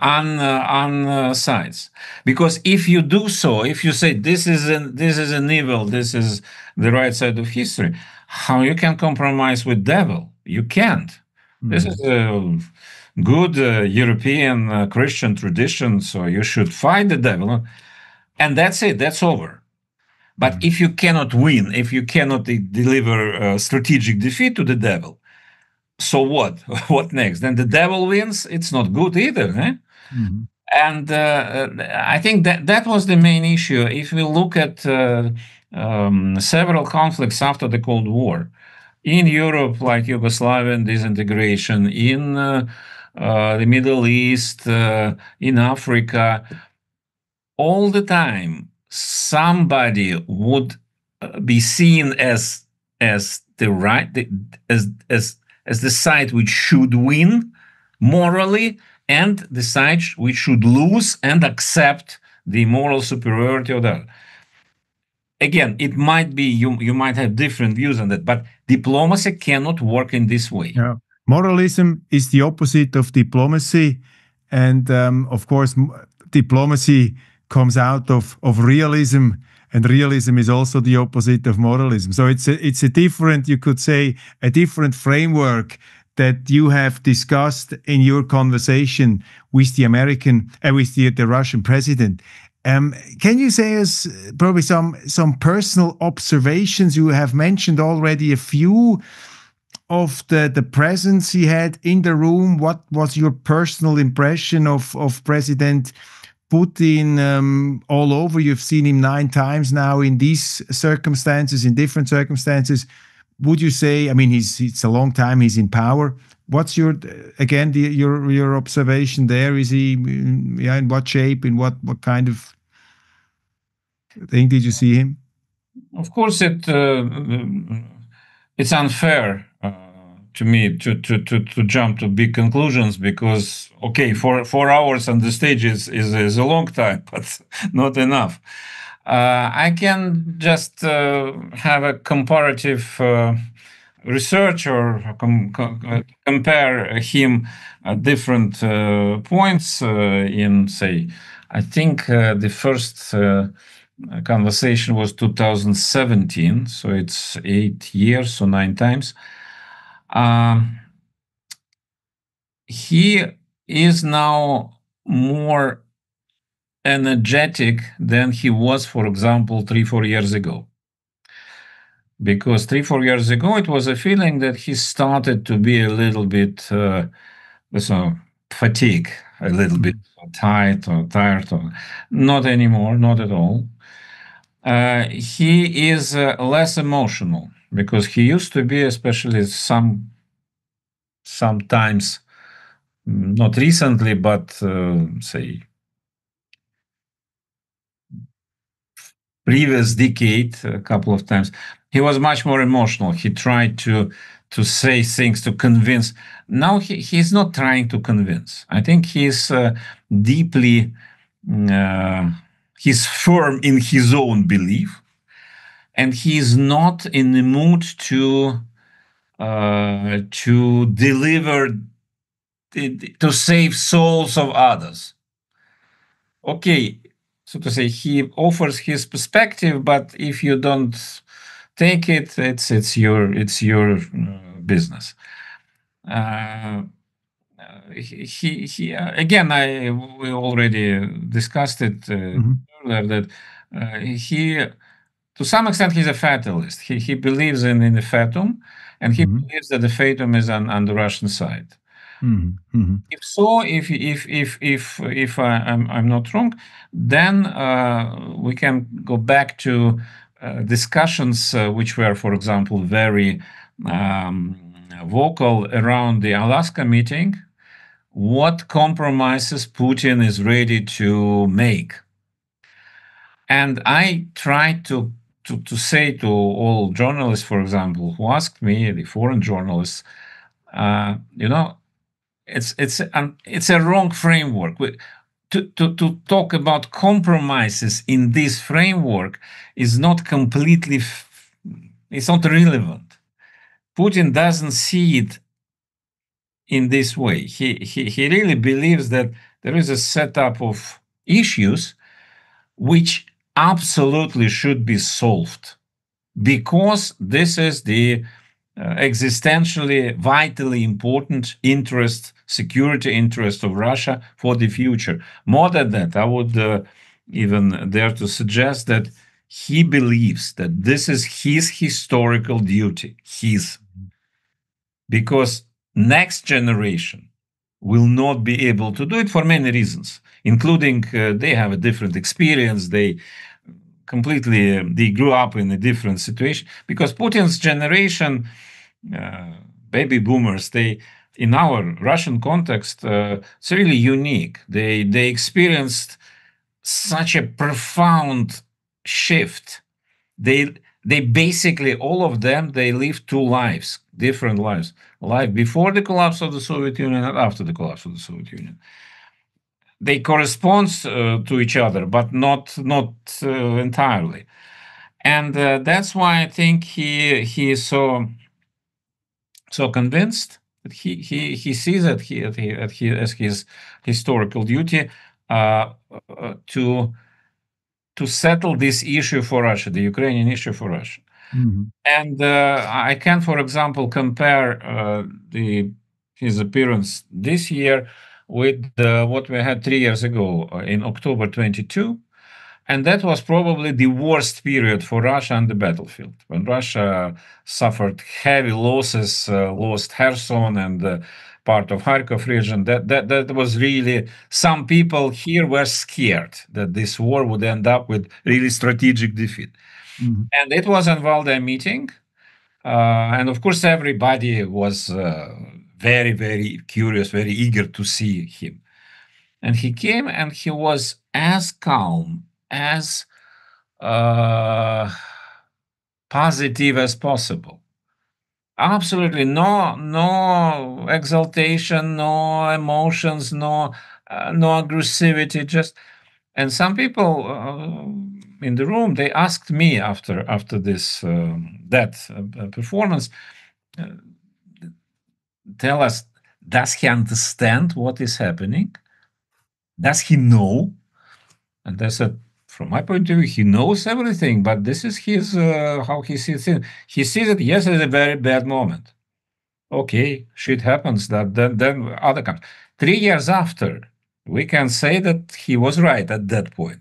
B: on sides. Because if you do so, if you say this is an evil, this is the right side of history, how you can compromise with devil? You can't. This is a good European Christian tradition, so you should fight the devil, and that's it. That's over. But if you cannot win, if you cannot deliver a strategic defeat to the devil, so what? What next? Then the devil wins. It's not good either. Eh? And I think that was the main issue. If we look at several conflicts after the Cold War, in Europe, like Yugoslavian disintegration, in the Middle East, in Africa, all the time, somebody would be seen as the right, as the side which should win morally, and the side which should lose and accept the moral superiority of that. Again, it might be you might have different views on that, but diplomacy cannot work in this way.
A: Yeah. Moralism is the opposite of diplomacy, and of course, diplomacy comes out of realism, and realism is also the opposite of moralism. So it's a different, you could say, a different framework that you have discussed in your conversation with the the Russian president. Can you say us probably some personal observations? You have mentioned already a few of the presence he had in the room. What was your personal impression of President Putin all over? You've seen him 9 times now in these circumstances, in different circumstances. Would you say, I mean, it's a long time he's in power. What's your observation there? Is he in what shape, in what kind of thing did you see him?
B: Of course, it's unfair to me to jump to big conclusions, because 4 hours on the stage is a long time, but not enough. I can just have a comparative research or compare him at different points in, say, I think the first conversation was 2017, so it's 8 years, so 9 times. He is now more energetic than he was, for example, 3-4 years ago. Because 3-4 years ago, it was a feeling that he started to be a little bit fatigue, a little bit tired, or not anymore, not at all. He is less emotional because he used to be, especially sometimes, not recently, but say previous decade, a couple of times, he was much more emotional. He tried to say things, to convince. Now he's not trying to convince. I think he's deeply, he's firm in his own belief, and he's not in the mood to deliver, to save souls of others. Okay, so to say, he offers his perspective, but if you don't take it, it's your business. He again, we already discussed it earlier, that he, to some extent, he's a fatalist. He believes in the fatum, and he believes that the fatum is on the Russian side. If so, if I'm not wrong, then we can go back to discussions which were, for example, very vocal around the Alaska meeting. What compromises Putin is ready to make? And I tried to say to all journalists, for example, who asked me, the foreign journalists, it's a wrong framework. To talk about compromises in this framework is not completely, it's not relevant. Putin doesn't see it in this way. He really believes that there is a setup of issues which absolutely should be solved, because this is the existentially, vitally important interest, security interest of Russia for the future. More than that, I would even dare to suggest that he believes that this is his historical duty, because next generation will not be able to do it for many reasons, including they have a different experience, they grew up in a different situation, because Putin's generation, baby boomers, they, in our Russian context, it's really unique. They experienced such a profound shift. They basically, all of them, they lived two lives, different lives. Life before the collapse of the Soviet Union and after the collapse of the Soviet Union. They correspond to each other, but not entirely. And that's why I think he is so convinced that he sees it as his historical duty to settle this issue for Russia, the Ukrainian issue for Russia. And I can, for example, compare his appearance this year with what we had 3 years ago in October 22. And that was probably the worst period for Russia on the battlefield, when Russia suffered heavy losses, lost Kherson and part of Kharkov region. That was really, some people here were scared that this war would end up with really strategic defeat. And it was a Valdai meeting. And of course, everybody was very, very curious, very eager to see him. And he came and he was as calm, as positive as possible. Absolutely no exaltation, no emotions, no aggressivity. Just, and some people in the room, they asked me after this that performance, tell us, does he understand what is happening? Does he know? And I said, from my point of view, he knows everything, but this is his how he sees it. He sees it, yes, as a very bad moment. Okay, shit happens. Then other comes. 3 years after, we can say that he was right at that point.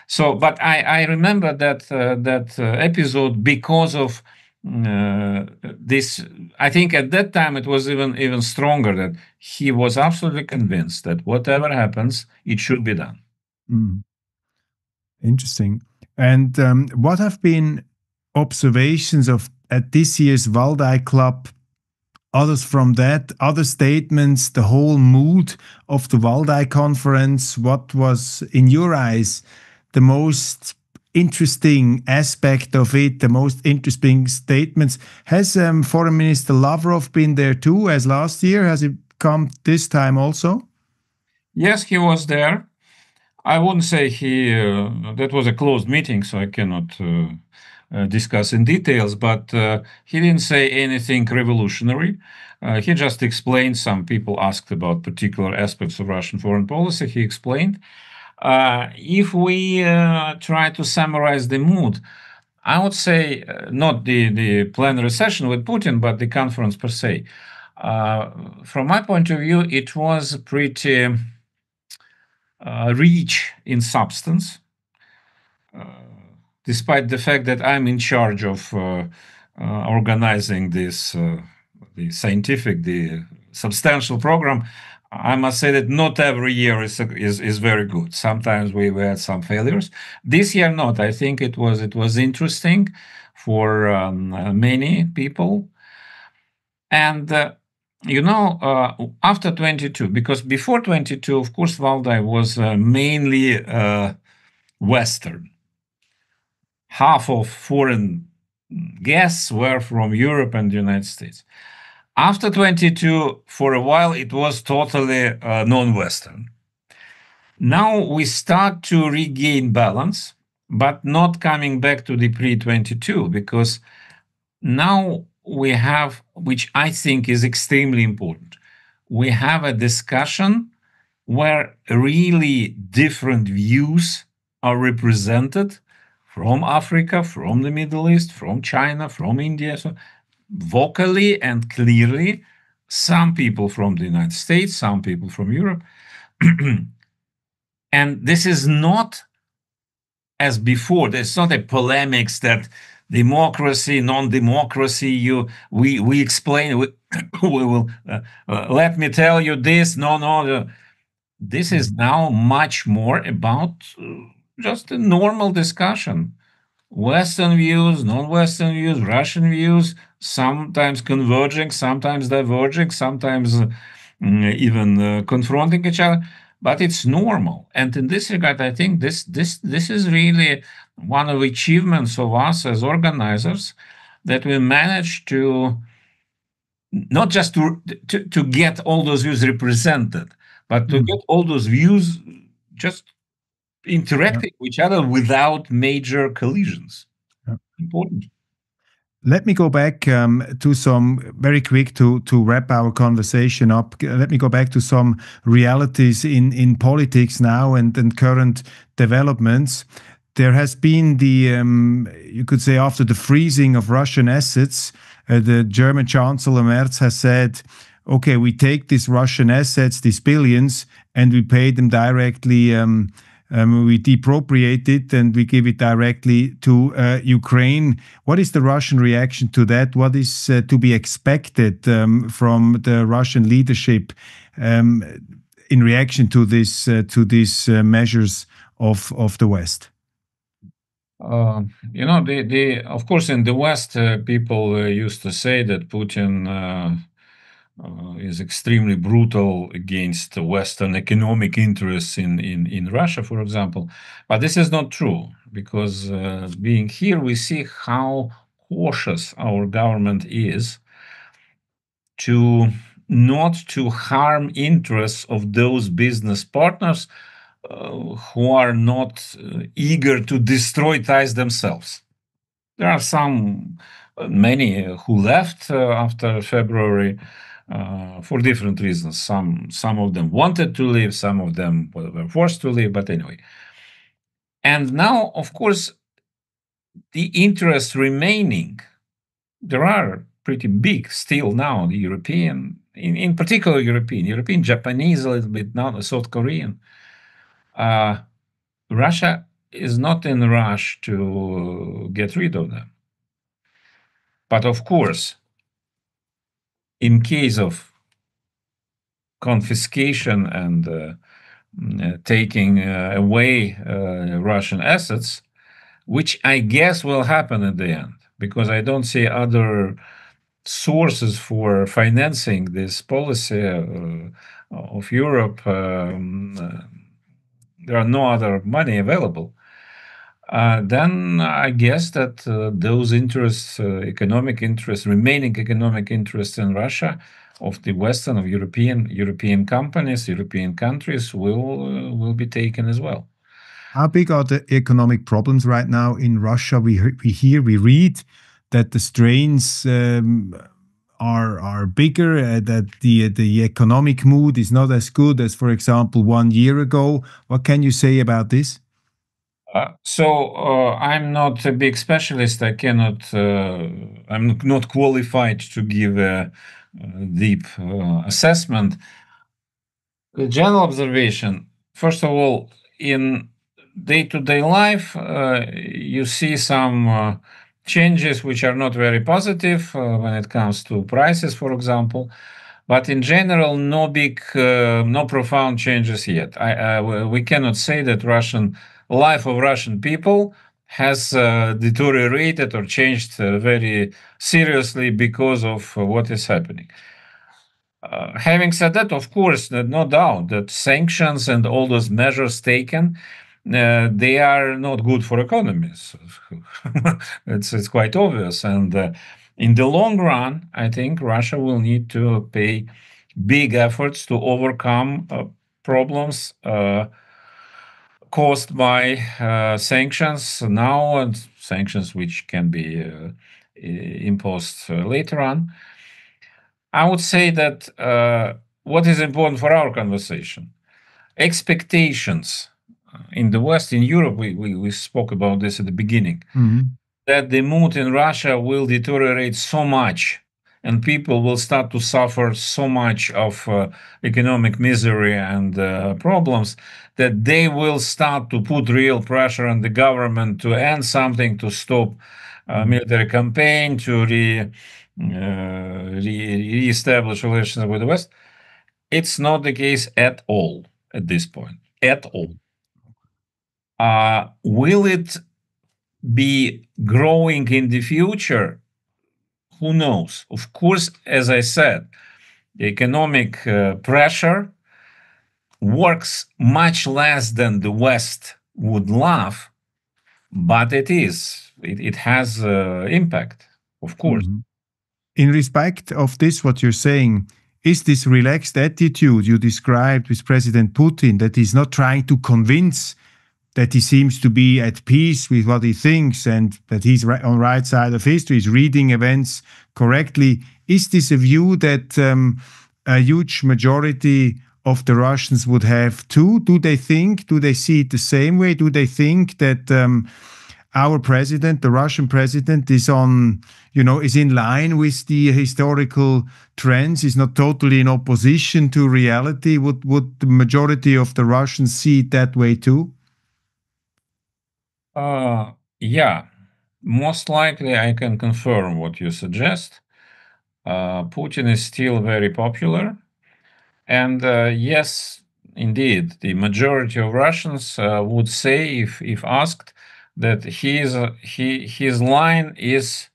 B: So, but I remember that episode because of this. I think at that time it was even stronger, that he was absolutely convinced that whatever happens, it should be done.
A: Interesting. And what have been observations of at this year's Waldai Club? Others from that, other statements, the whole mood of the Waldai conference. What was, in your eyes, the most interesting aspect of it, the most interesting statements? Has Foreign Minister Lavrov been there too, as last year? Has he come this time also?
B: Yes, he was there. I wouldn't say that was a closed meeting, so I cannot discuss in details, but he didn't say anything revolutionary. He just explained. Some people asked about particular aspects of Russian foreign policy. He explained. If we try to summarize the mood, I would say not the plenary session with Putin, but the conference per se. From my point of view, it was pretty rich in substance, despite the fact that I'm in charge of organizing this, the substantial program. I must say that not every year is very good. Sometimes we had some failures. This year, not. I think it was interesting for many people. And after 22, because before 22, of course, Valdai was mainly Western. Half of foreign guests were from Europe and the United States. After 22, for a while, it was totally non-Western. Now we start to regain balance, but not coming back to the pre-22, because now we have, which I think is extremely important, we have a discussion where really different views are represented from Africa, from the Middle East, from China, from India. So vocally and clearly, some people from the United States, some people from Europe. And this is not as before. There's not a polemics that democracy, non-democracy, we explain, we will, let me tell you this, no. This is now much more about just a normal discussion. Western views, non-Western views, Russian views, sometimes converging, sometimes diverging, sometimes even confronting each other, but it's normal. And in this regard, I think this is really one of the achievements of us as organizers, that we managed to not just to get all those views represented, but to get all those views just interacting with each other without major collisions. Important.
A: Let me go back to some, very quick to wrap our conversation up. Let me go back to some realities in politics now and current developments. There has been you could say, after the freezing of Russian assets, the German Chancellor Merz has said, okay, we take these Russian assets, these billions, and we pay them directly. We depropriate it and we give it directly to Ukraine. What is the Russian reaction to that? What is to be expected from the Russian leadership in reaction to these measures of the West?
B: Of course, in the West, people used to say that Putin is extremely brutal against Western economic interests in Russia, for example. But this is not true, because being here, we see how cautious our government is to not to harm interests of those business partners who are not eager to destroy ties themselves. There are many who left after February for different reasons. Some of them wanted to leave, some of them were forced to leave, but anyway. And now, of course, the interest remaining, there are pretty big still now, the European, in particular European, Japanese a little bit now, South Korean. Russia is not in a rush to get rid of them. But of course, in case of confiscation and taking away Russian assets, which I guess will happen at the end, because I don't see other sources for financing this policy of Europe. There are no other money available. Then I guess that those interests, remaining economic interests in Russia, of the Western, of European companies, European countries, will be taken as well.
A: How big are the economic problems right now in Russia? We read that the strains are bigger, that the economic mood is not as good as, for example, 1 year ago. What can you say about this?
B: I'm not a big specialist. I'm not qualified to give a deep assessment. The general observation, first of all, in day-to-day life, you see some changes which are not very positive when it comes to prices, for example. But in general, no profound changes yet. We cannot say that life of Russian people has deteriorated or changed very seriously because of what is happening. Having said that, of course, no doubt that sanctions and all those measures taken, they are not good for economies. It's quite obvious. And in the long run, I think Russia will need to pay big efforts to overcome problems caused by sanctions now and sanctions which can be imposed later on. I would say that what is important for our conversation, expectations in the West, in Europe, we spoke about this at the beginning, that the mood in Russia will deteriorate so much and people will start to suffer so much of economic misery and problems that they will start to put real pressure on the government to end something, to stop military campaign, to re-establish relations with the West. It's not the case at all at this point, at all. Will it be growing in the future? Who knows? Of course, as I said, the economic pressure works much less than the West would love, but it has impact, of course.
A: In respect of this, what you're saying, is this relaxed attitude you described with President Putin, that he's not trying to convince, that he seems to be at peace with what he thinks and that he's on the right side of history, he's reading events correctly. Is this a view that a huge majority of the Russians would have too? Do they see it the same way? Do they think that our president, the Russian president, is in line with the historical trends, is not totally in opposition to reality? Would the majority of the Russians see it that way too?
B: Yeah, most likely I can confirm what you suggest. Putin is still very popular. And yes, indeed, the majority of Russians would say, if asked, that his line is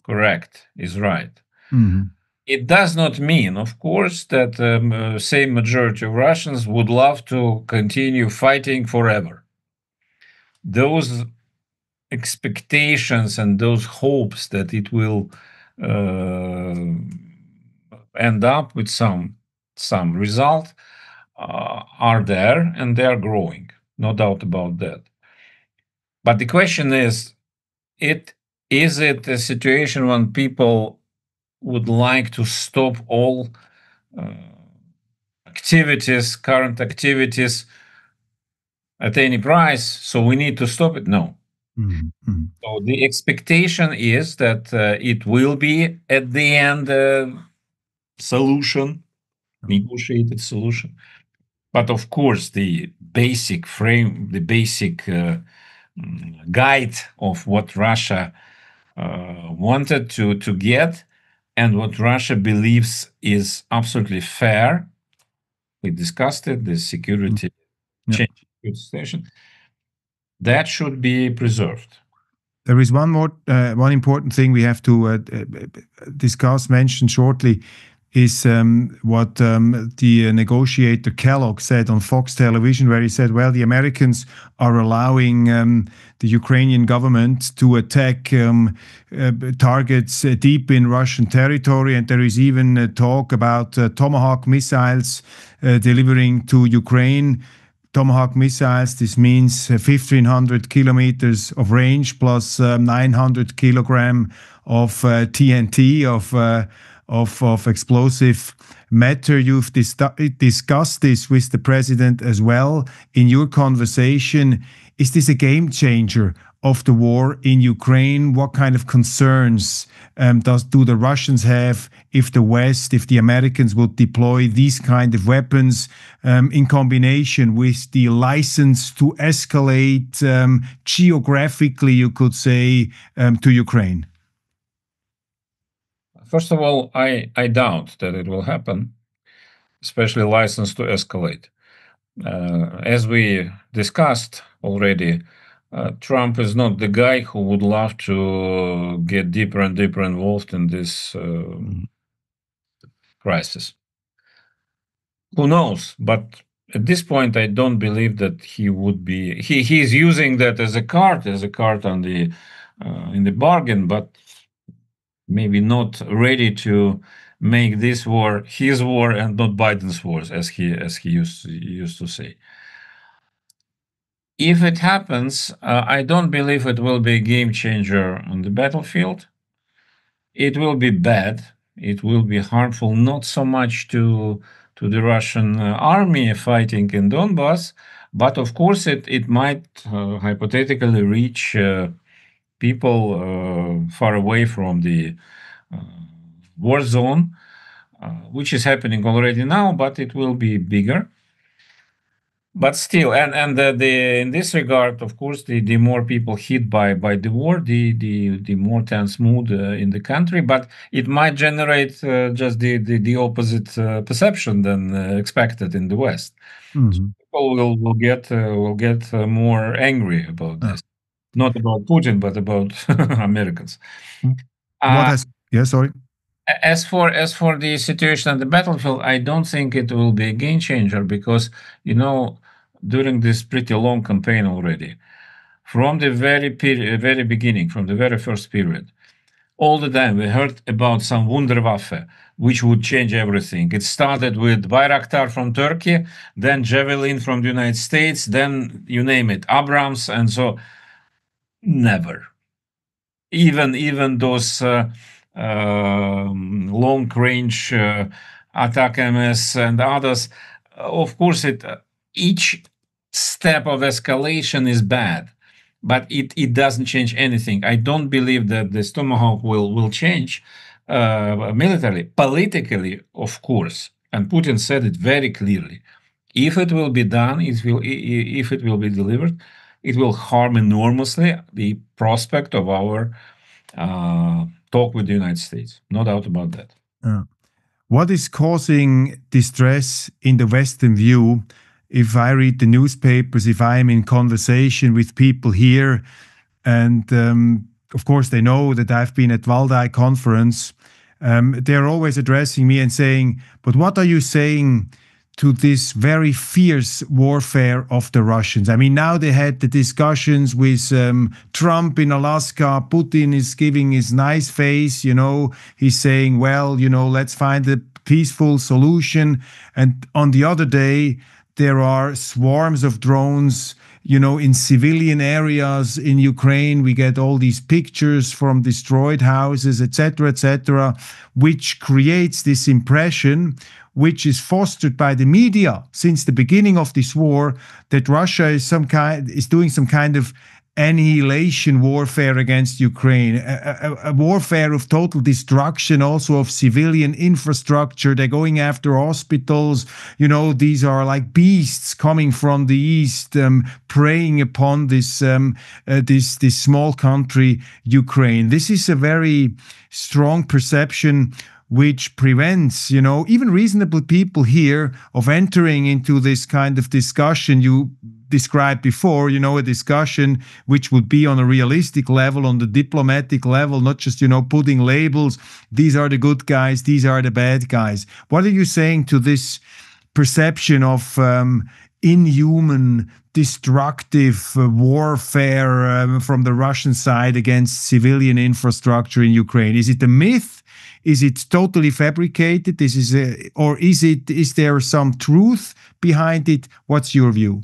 B: correct, is right. It does not mean, of course, that same majority of Russians would love to continue fighting forever. Those expectations and those hopes that it will end up with some result are there, and they are growing. No doubt about that. But the question is it a situation when people would like to stop all activities, current activities at any price? So we need to stop it? No.
A: Mm-hmm.
B: So the expectation is that it will be at the end solution, negotiated solution. But of course, the basic frame, the basic guide of what Russia wanted to get and what Russia believes is absolutely fair. We discussed it, the security change situation. That should be preserved.
A: There is one important thing we have to discuss, mention shortly, is what the negotiator Kellogg said on Fox Television, where he said, well, the Americans are allowing the Ukrainian government to attack targets deep in Russian territory, and there is even talk about Tomahawk missiles delivering to Ukraine. Tomahawk missiles, this means 1,500 kilometers of range plus 900 kilogram of TNT, of explosive matter. You've discussed this with the president as well in your conversation. Is this a game changer of the war in Ukraine? What kind of concerns do the Russians have if the Americans would deploy these kind of weapons in combination with the license to escalate geographically, you could say, to Ukraine?
B: First of all, I doubt that it will happen, especially license to escalate. As we discussed already, Trump is not the guy who would love to get deeper and deeper involved in this crisis. Who knows? But at this point, I don't believe that he would be. He's using that as a card on the in the bargain, but maybe not ready to make this war his war and not Biden's wars, as he used to say. If it happens, I don't believe it will be a game changer on the battlefield. It will be bad. It will be harmful, not so much to the Russian army fighting in Donbass, but of course it might hypothetically reach people far away from the war zone, which is happening already now, but it will be bigger. But still, and in this regard, of course, the more people hit by the war, the more tense mood in the country. But it might generate just the opposite perception than expected in the West.
A: Mm-hmm.
B: People will get more angry about this, not about Putin, but about Americans.
A: Sorry.
B: As for the situation on the battlefield, I don't think it will be a game changer because, during this pretty long campaign already, from the very beginning, from the very first period, all the time we heard about some Wunderwaffe, which would change everything. It started with Bayraktar from Turkey, then Javelin from the United States, then you name it, Abrams, and so never. Even those long-range attack MS and others, of course, each step of escalation is bad, but it doesn't change anything. I don't believe that the Tomahawk will change militarily. Politically, of course, and Putin said it very clearly. If it will be done, if it will be delivered, it will harm enormously the prospect of our talk with the United States. No doubt about that.
A: What is causing distress in the Western view? If I read the newspapers, if I'm in conversation with people here, and of course they know that I've been at Waldai conference, they're always addressing me and saying, but what are you saying to this very fierce warfare of the Russians. I mean, now they had the discussions with Trump in Alaska. Putin is giving his nice face, he's saying, well, let's find a peaceful solution. And on the other day, there are swarms of drones, in civilian areas in Ukraine. We get all these pictures from destroyed houses, etc., which creates this impression, which is fostered by the media since the beginning of this war, that Russia is doing some kind of annihilation warfare against Ukraine, a warfare of total destruction, also of civilian infrastructure. They're going after hospitals. These are like beasts coming from the east, preying upon this small country, Ukraine. This is a very strong perception which prevents, even reasonable people here of entering into this kind of discussion you described before, a discussion which would be on a realistic level, on the diplomatic level, not just, putting labels. These are the good guys, these are the bad guys. What are you saying to this perception of inhuman, destructive warfare from the Russian side against civilian infrastructure in Ukraine? Is it a myth? Is it totally fabricated? Is there some truth behind it? What's your view?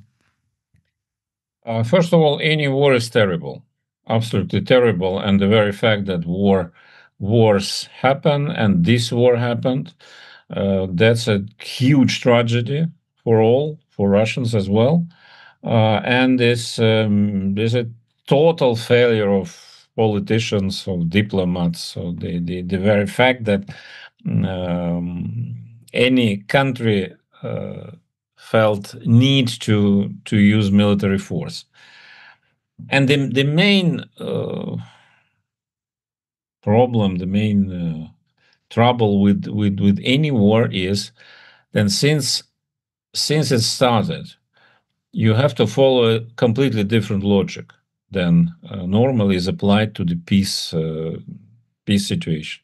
B: First of all, any war is terrible, absolutely terrible, and the very fact that wars happen, and this war happened, that's a huge tragedy for Russians as well, and there's a total failure of politicians, of diplomats. So the very fact that any country felt need to use military force, and the main problem, the main trouble with any war is then since it started, you have to follow a completely different logic than normally is applied to the peace situation.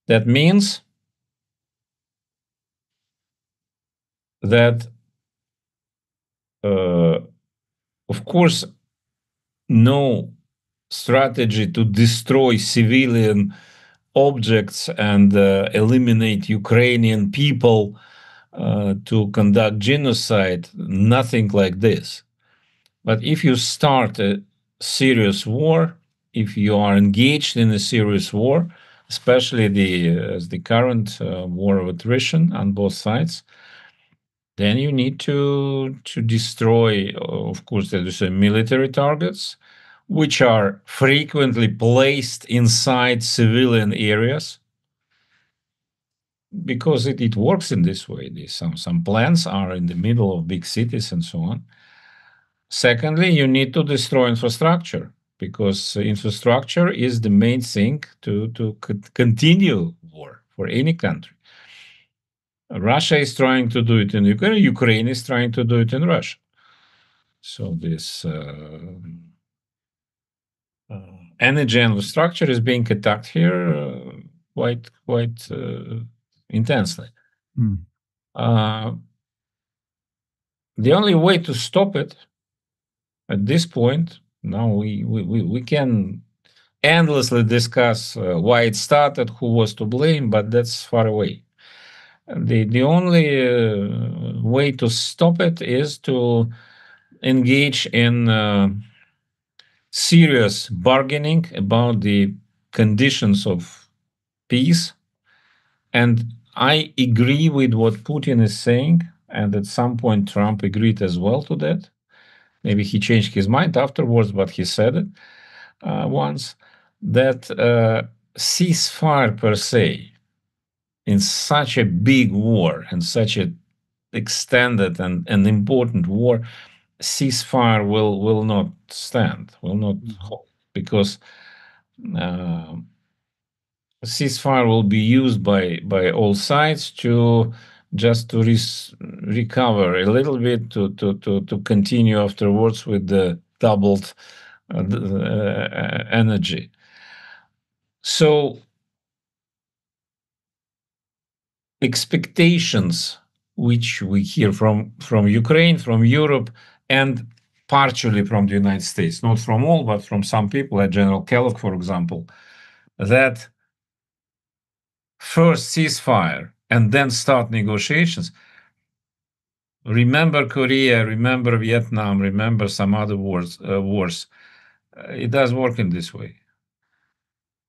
B: That means that, of course, no strategy to destroy civilian objects and eliminate Ukrainian people, to conduct genocide, nothing like this. But if you start a serious war, if you are engaged in a serious war, especially the current war of attrition on both sides, then you need to destroy, of course, there is military targets, which are frequently placed inside civilian areas, because it works in this way. Some plants are in the middle of big cities and so on. Secondly, you need to destroy infrastructure, because infrastructure is the main thing to continue war for any country. Russia is trying to do it in Ukraine. Ukraine is trying to do it in Russia. So this energy infrastructure is being attacked here quite intensely. The only way to stop it at this point, now we can endlessly discuss why it started, who was to blame, but that's far away. The only way to stop it is to engage in serious bargaining about the conditions of peace. And I agree with what Putin is saying, and at some point Trump agreed as well to that. Maybe he changed his mind afterwards, but he said it once, that ceasefire per se in such a big war and such an extended and important war, ceasefire will not stand, will not hold, because ceasefire will be used by all sides to just to recover a little bit, to continue afterwards with the doubled energy. So expectations which we hear from Ukraine, from Europe, and partially from the United States, not from all, but from some people, like General Kellogg, for example, that first ceasefire and then start negotiations. Remember Korea, remember Vietnam, remember some other wars. It does work in this way.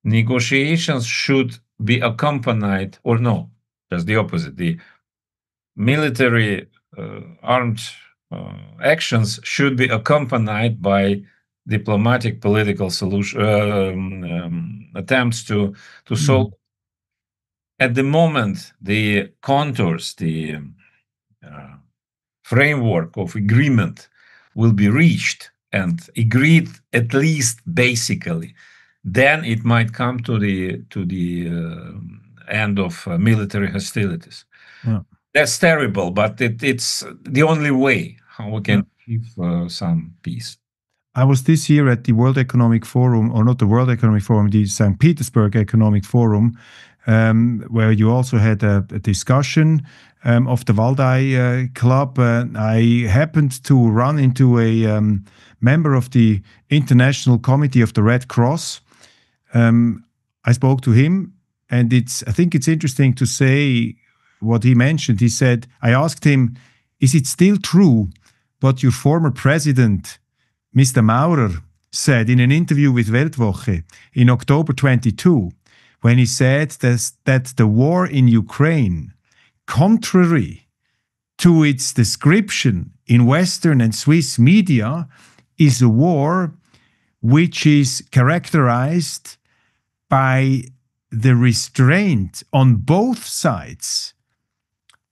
B: Negotiations should be accompanied, or no, just the opposite. The military armed actions should be accompanied by diplomatic political solution attempts to solve. At the moment, the contours, the framework of agreement will be reached and agreed, at least basically, then it might come to the end of military hostilities. Yeah. That's terrible, but it's the only way how we can achieve some peace.
A: I was this year at the World Economic Forum, or not the World Economic Forum, the St. Petersburg Economic Forum, where you also had a discussion of the Waldai Club. I happened to run into a member of the International Committee of the Red Cross. I spoke to him, and I think it's interesting to say what he mentioned. He said, I asked him, is it still true what your former president, Mr. Maurer, said in an interview with Weltwoche in October 22, when he said that the war in Ukraine, contrary to its description in Western and Swiss media, is a war which is characterized by the restraint on both sides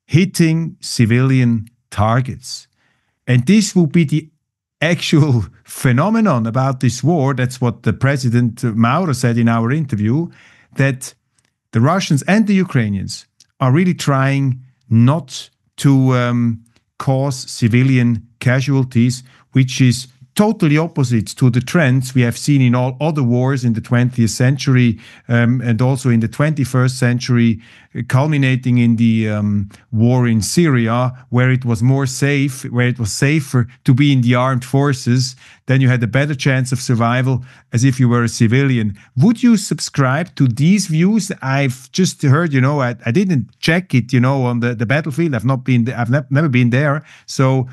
A: hitting civilian targets. And this will be the actual phenomenon about this war. That's what the President Maurer said in our interview, that the Russians and the Ukrainians are really trying not to cause civilian casualties, which is totally opposite to the trends we have seen in all other wars in the 20th century and also in the 21st century, culminating in the war in Syria, where it was more safe, where it was safer to be in the armed forces. Then you had a better chance of survival as if you were a civilian. Would you subscribe to these views? I've just heard, I didn't check it, on the battlefield. I've never been there. So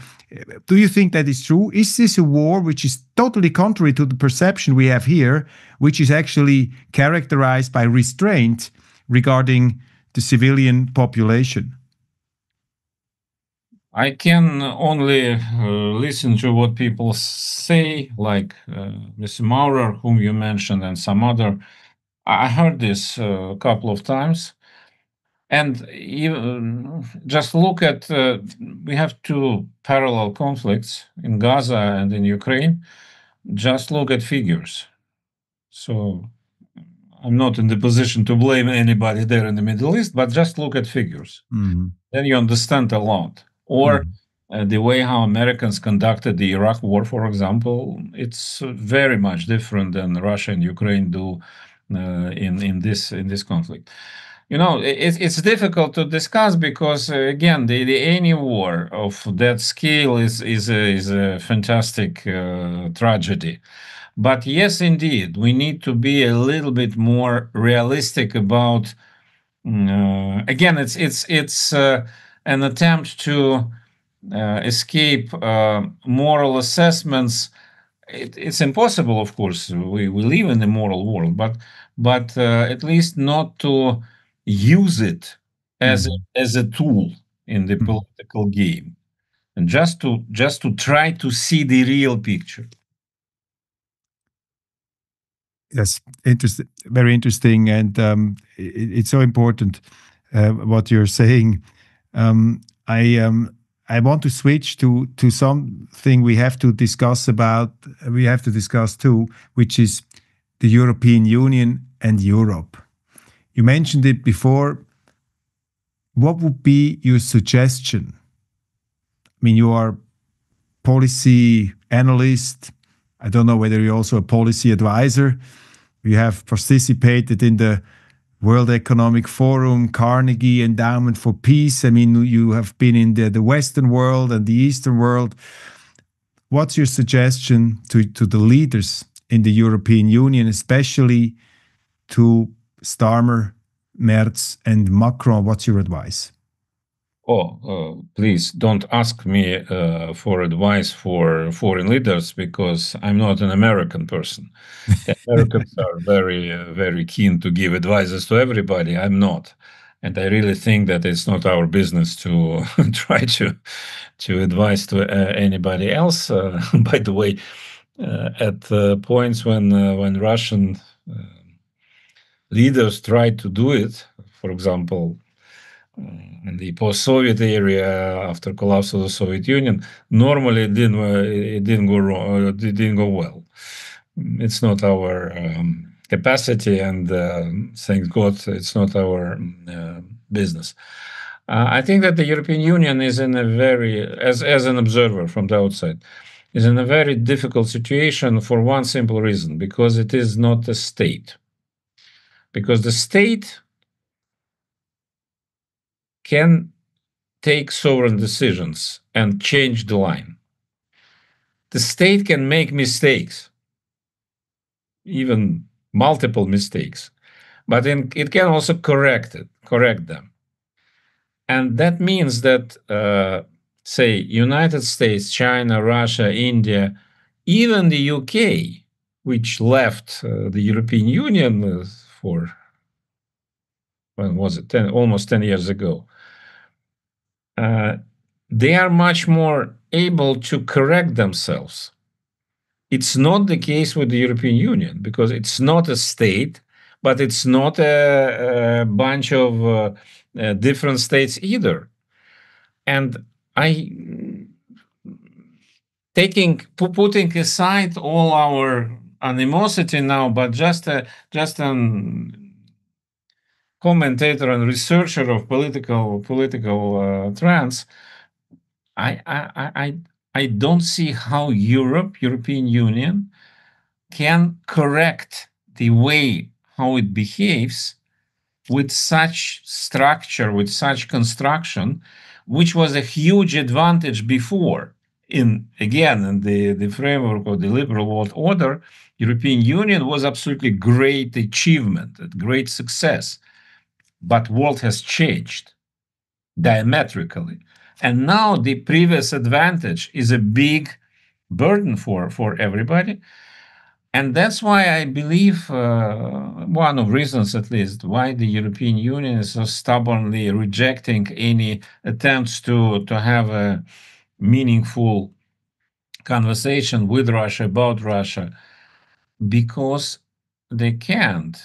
A: do you think that is true? Is this a war which is totally contrary to the perception we have here, which is actually characterized by restraint regarding the civilian population?
B: I can only listen to what people say, like Mr. Maurer, whom you mentioned, and some other. I heard this a couple of times. And just look at, we have two parallel conflicts in Gaza and in Ukraine. Just look at figures. So I'm not in the position to blame anybody there in the Middle East, but just look at figures. Mm-hmm. Then you understand a lot. Or the way how Americans conducted the Iraq war, for example, it's very much different than Russia and Ukraine do in this conflict. It's difficult to discuss because, again, any war of that scale is a fantastic tragedy. But yes, indeed, we need to be a little bit more realistic about. Again, it's an attempt to escape moral assessments. It's impossible, of course. We live in a moral world, but at least not to use it as a tool in the political game, and just to try to see the real picture.
A: Yes, interesting, very interesting, and it's so important what you're saying. I want to switch to something we have to discuss too, which is the European Union and Europe. You mentioned it before. What would be your suggestion? I mean, you are policy analyst. I don't know whether you're also a policy advisor. You have participated in the World Economic Forum, Carnegie Endowment for Peace. I mean, you have been in the Western world and the Eastern world. What's your suggestion to the leaders in the European Union, especially to Starmer, Merz, and Macron? What's your advice?
B: Please don't ask me for advice for foreign leaders, because I'm not an American person. Americans are very, very keen to give advices to everybody. I'm not. And I really think that it's not our business to try to advise to anybody else. By the way, at points when Russian leaders tried to do it, for example, in the post-Soviet area after collapse of the Soviet Union, normally it didn't go wrong. It didn't go well. It's not our capacity, and thank God, it's not our business. I think that the European Union is in a very, as an observer from the outside, is in a very difficult situation for one simple reason: because it is not a state. Because the state can take sovereign decisions and change the line. The state can make mistakes, even multiple mistakes, but it can also correct them. And that means that, say, United States, China, Russia, India, even the UK, which left the European Union for, when was it, almost 10 years ago, they are much more able to correct themselves. It's not the case with the European Union, because it's not a state, but it's not a bunch of different states either. And putting aside all our animosity now, but just a commentator and researcher of political trends, I don't see how European Union can correct the way how it behaves with such structure, with such construction, which was a huge advantage before. In the framework of the liberal world order, European Union was absolutely great achievement, a great success. But world has changed diametrically. And now the previous advantage is a big burden for everybody. And that's why I believe, one of reasons at least, why the European Union is so stubbornly rejecting any attempts to have a meaningful conversation with Russia about Russia, because they can't.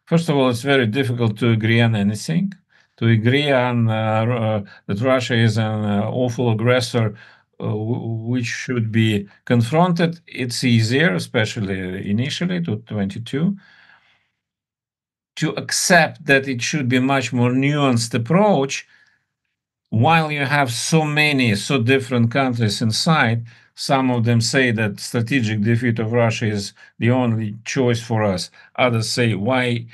B: First of all, it's very difficult to agree on anything. To agree on that Russia is an awful aggressor which should be confronted, it's easier, especially initially to 22. To accept that it should be a much more nuanced approach, while you have so different countries inside. Some of them say that strategic defeat of Russia is the only choice for us. Others say, why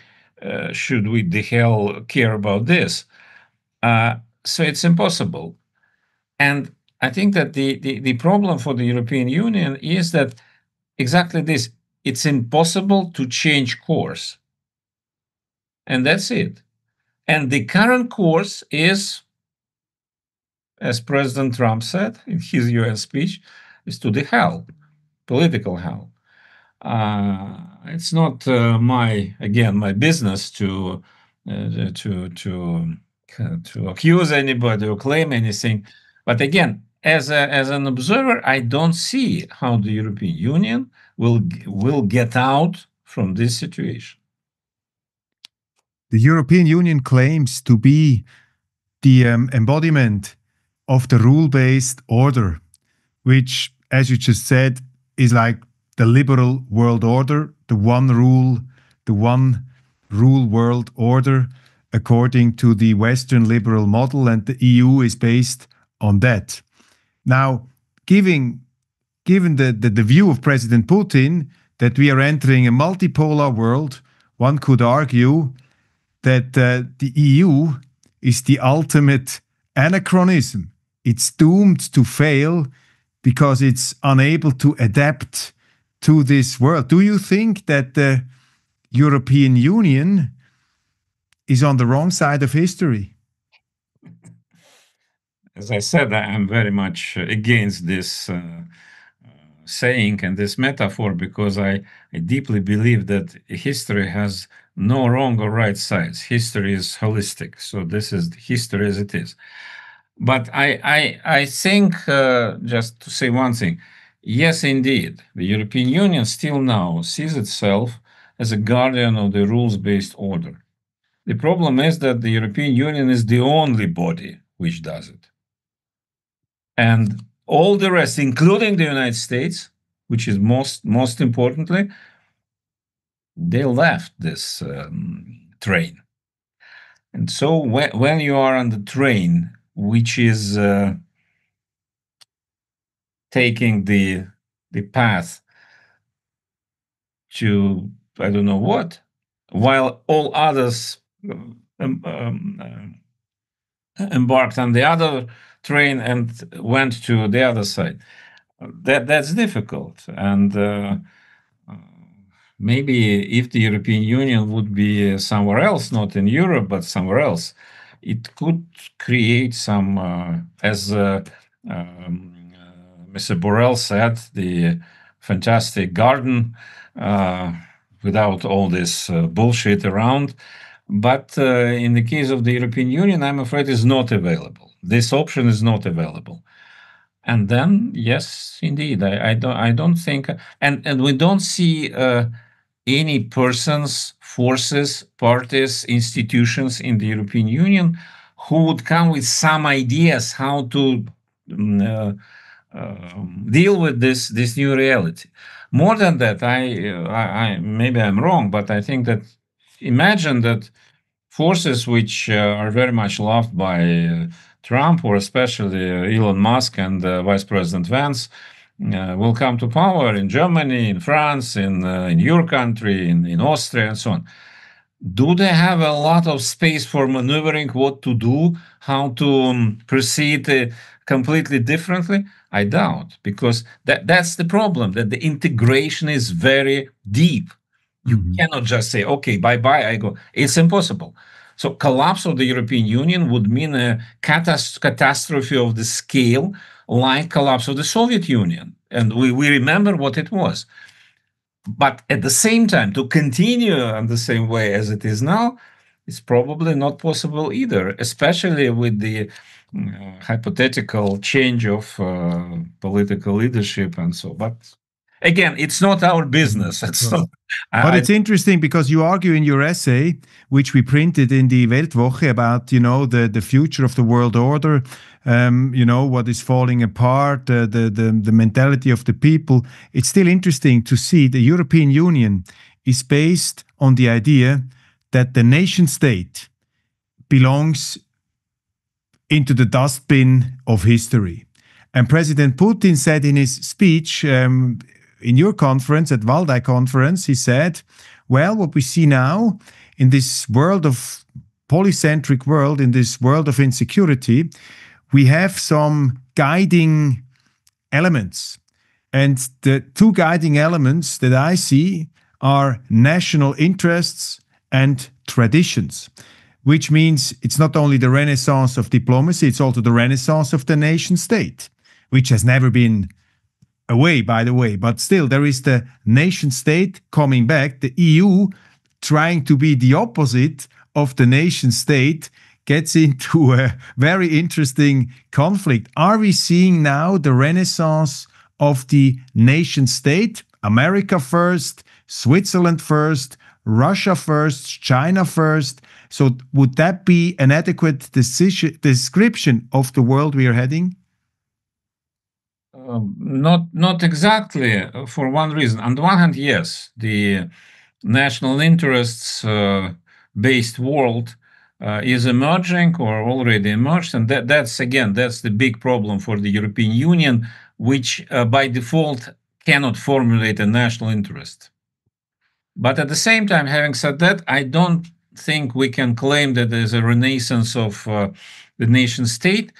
B: should we the hell care about this? So it's impossible. And I think that the problem for the European Union is that exactly this: it's impossible to change course. And that's it. And the current course is, as President Trump said in his UN speech, is to the hell, political hell. It's not my business to accuse anybody or claim anything. But again, as an observer, I don't see how the European Union will get out from this situation.
A: The European Union claims to be the embodiment of the rule-based order, which, as you just said, is like the liberal world order, the one rule world order, according to the Western liberal model, and the EU is based on that. Now, given the view of President Putin that we are entering a multipolar world one could argue that the EU is the ultimate anachronism. It's doomed to fail because it's unable to adapt to this world. Do you think that the European Union is on the wrong side of history?
B: As I said, I am very much against this saying and this metaphor, because I deeply believe that history has no wrong or right sides. History is holistic. So this is history as it is. But I think, just to say one thing, yes, indeed, the European Union still now sees itself as a guardian of the rules-based order. The problem is that the European Union is the only body which does it. And all the rest, including the United States, which is most importantly, they left this train. And so when you are on the train, which is taking the path to I don't know what, while all others embarked on the other train and went to the other side, that's difficult. And maybe if the European Union would be somewhere else, not in Europe, but somewhere else, it could create some, as Mr. Borrell said, the fantastic garden without all this bullshit around. But in the case of the European Union, I'm afraid is not available. This option is not available. And then, yes, indeed, I don't think, and we don't see any persons, forces, parties, institutions in the European Union who would come with some ideas how to deal with this new reality. More than that, I maybe I'm wrong, but I think that imagine that forces which are very much loved by Trump, or especially Elon Musk and Vice President Vance, will come to power in Germany, in France, in your country, in Austria, and so on. Do they have a lot of space for maneuvering what to do, how to proceed completely differently? I doubt, because that's the problem, that the integration is very deep. You cannot just say, okay, bye-bye, I go. It's impossible. So collapse of the European Union would mean a catastrophe of the scale, like collapse of the Soviet Union. And we remember what it was. But at the same time, to continue in the same way as it is now, is probably not possible either, especially with the hypothetical change of political leadership and so. But again, it's not our business.
A: But it's interesting because you argue in your essay, which we printed in the Weltwoche, about the future of the world order, what is falling apart, the mentality of the people. It's still interesting to see the European Union is based on the idea that the nation state belongs into the dustbin of history. And President Putin said in his speech in your conference, at Waldai conference, he said, well, what we see now in this world of polycentric world, in this world of insecurity, we have some guiding elements. And the two guiding elements that I see are national interests and traditions, which means it's not only the renaissance of diplomacy, it's also the renaissance of the nation state, which has never been away, by the way. But still, there is the nation state coming back, the EU trying to be the opposite of the nation state, gets into a very interesting conflict. Are we seeing now the renaissance of the nation state? America first, Switzerland first, Russia first, China first. So would that be an adequate description of the world we are heading?
B: Not exactly, for one reason. On the one hand, yes, the national interests based world is emerging or already emerged, and that's the big problem for the European Union, which by default cannot formulate a national interest. But at the same time, having said that, I don't think we can claim that there's a renaissance of the nation state,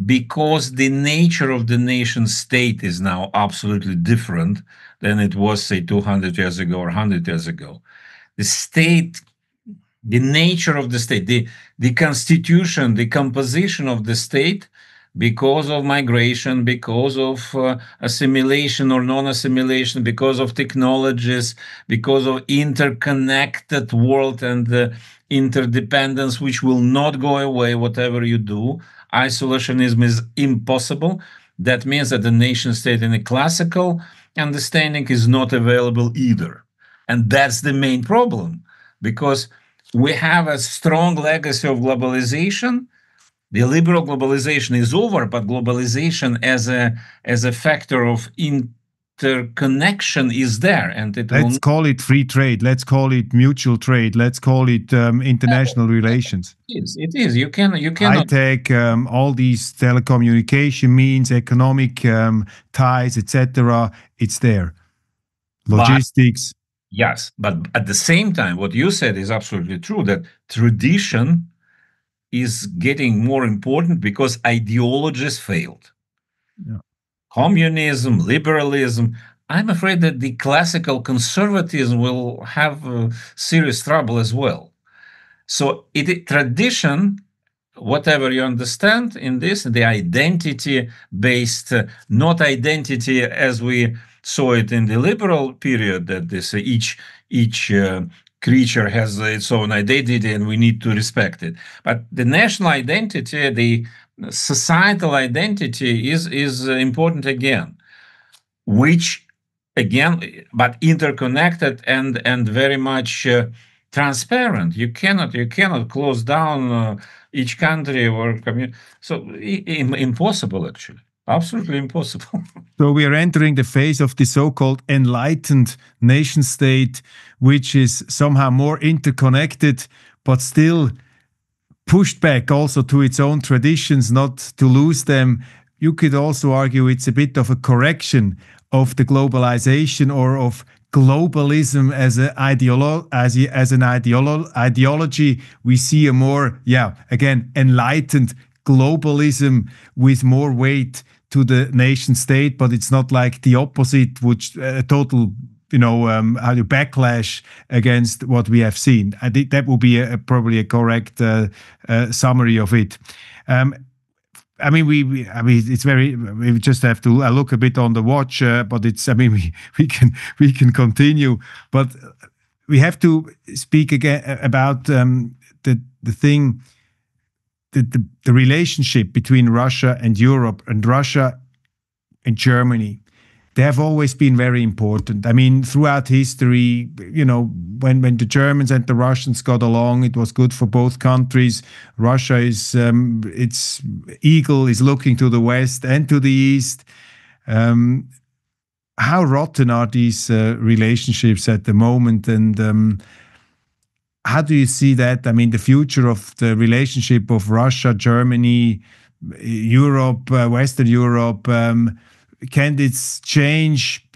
B: because the nature of the nation state is now absolutely different than it was, say, 200 years ago or 100 years ago. The state, the nature of the state, the constitution, the composition of the state, because of migration, because of assimilation or non-assimilation, because of technologies, because of interconnected world and interdependence, which will not go away whatever you do. Isolationism is impossible. That means that the nation state in a classical understanding is not available either. And that's the main problem, because we have a strong legacy of globalization. The liberal globalization is over, but globalization as a factor of interconnection is there, and
A: let's call it free trade. Let's call it mutual trade. Let's call it international relations.
B: It is. You cannot.
A: High tech, all these telecommunication means, economic ties, etc. It's there. Logistics.
B: Yes, but at the same time, what you said is absolutely true, that tradition is getting more important because ideologies failed.
A: Yeah.
B: Communism, liberalism. I'm afraid that the classical conservatism will have serious trouble as well. So tradition, whatever you understand in this, the identity-based, not identity as we saw it in the liberal period, that this each creature has its own identity and we need to respect it. But the national identity, the societal identity is important again, which again, but interconnected and very much transparent. You cannot close down each country or community. So impossible, actually. Absolutely impossible.
A: So we are entering the phase of the so-called enlightened nation state, which is somehow more interconnected, but still pushed back also to its own traditions, not to lose them. You could also argue it's a bit of a correction of the globalization or of globalism as an ideology. We see a more, again, enlightened globalism with more weight to the nation state, but it's not like the opposite, which total, backlash against what we have seen. I think that will be probably a correct summary of it. It's very. We just have to look a bit on the watch, but it's. We can continue, but we have to speak again about the thing. The relationship between Russia and Europe and Russia and Germany, they have always been very important. Throughout history, when the Germans and the Russians got along, it was good for both countries. Russia is, its eagle is looking to the west and to the east. How rotten are these relationships at the moment? And how do you see that? The future of the relationship of Russia, Germany, Europe, Western Europe, can this change,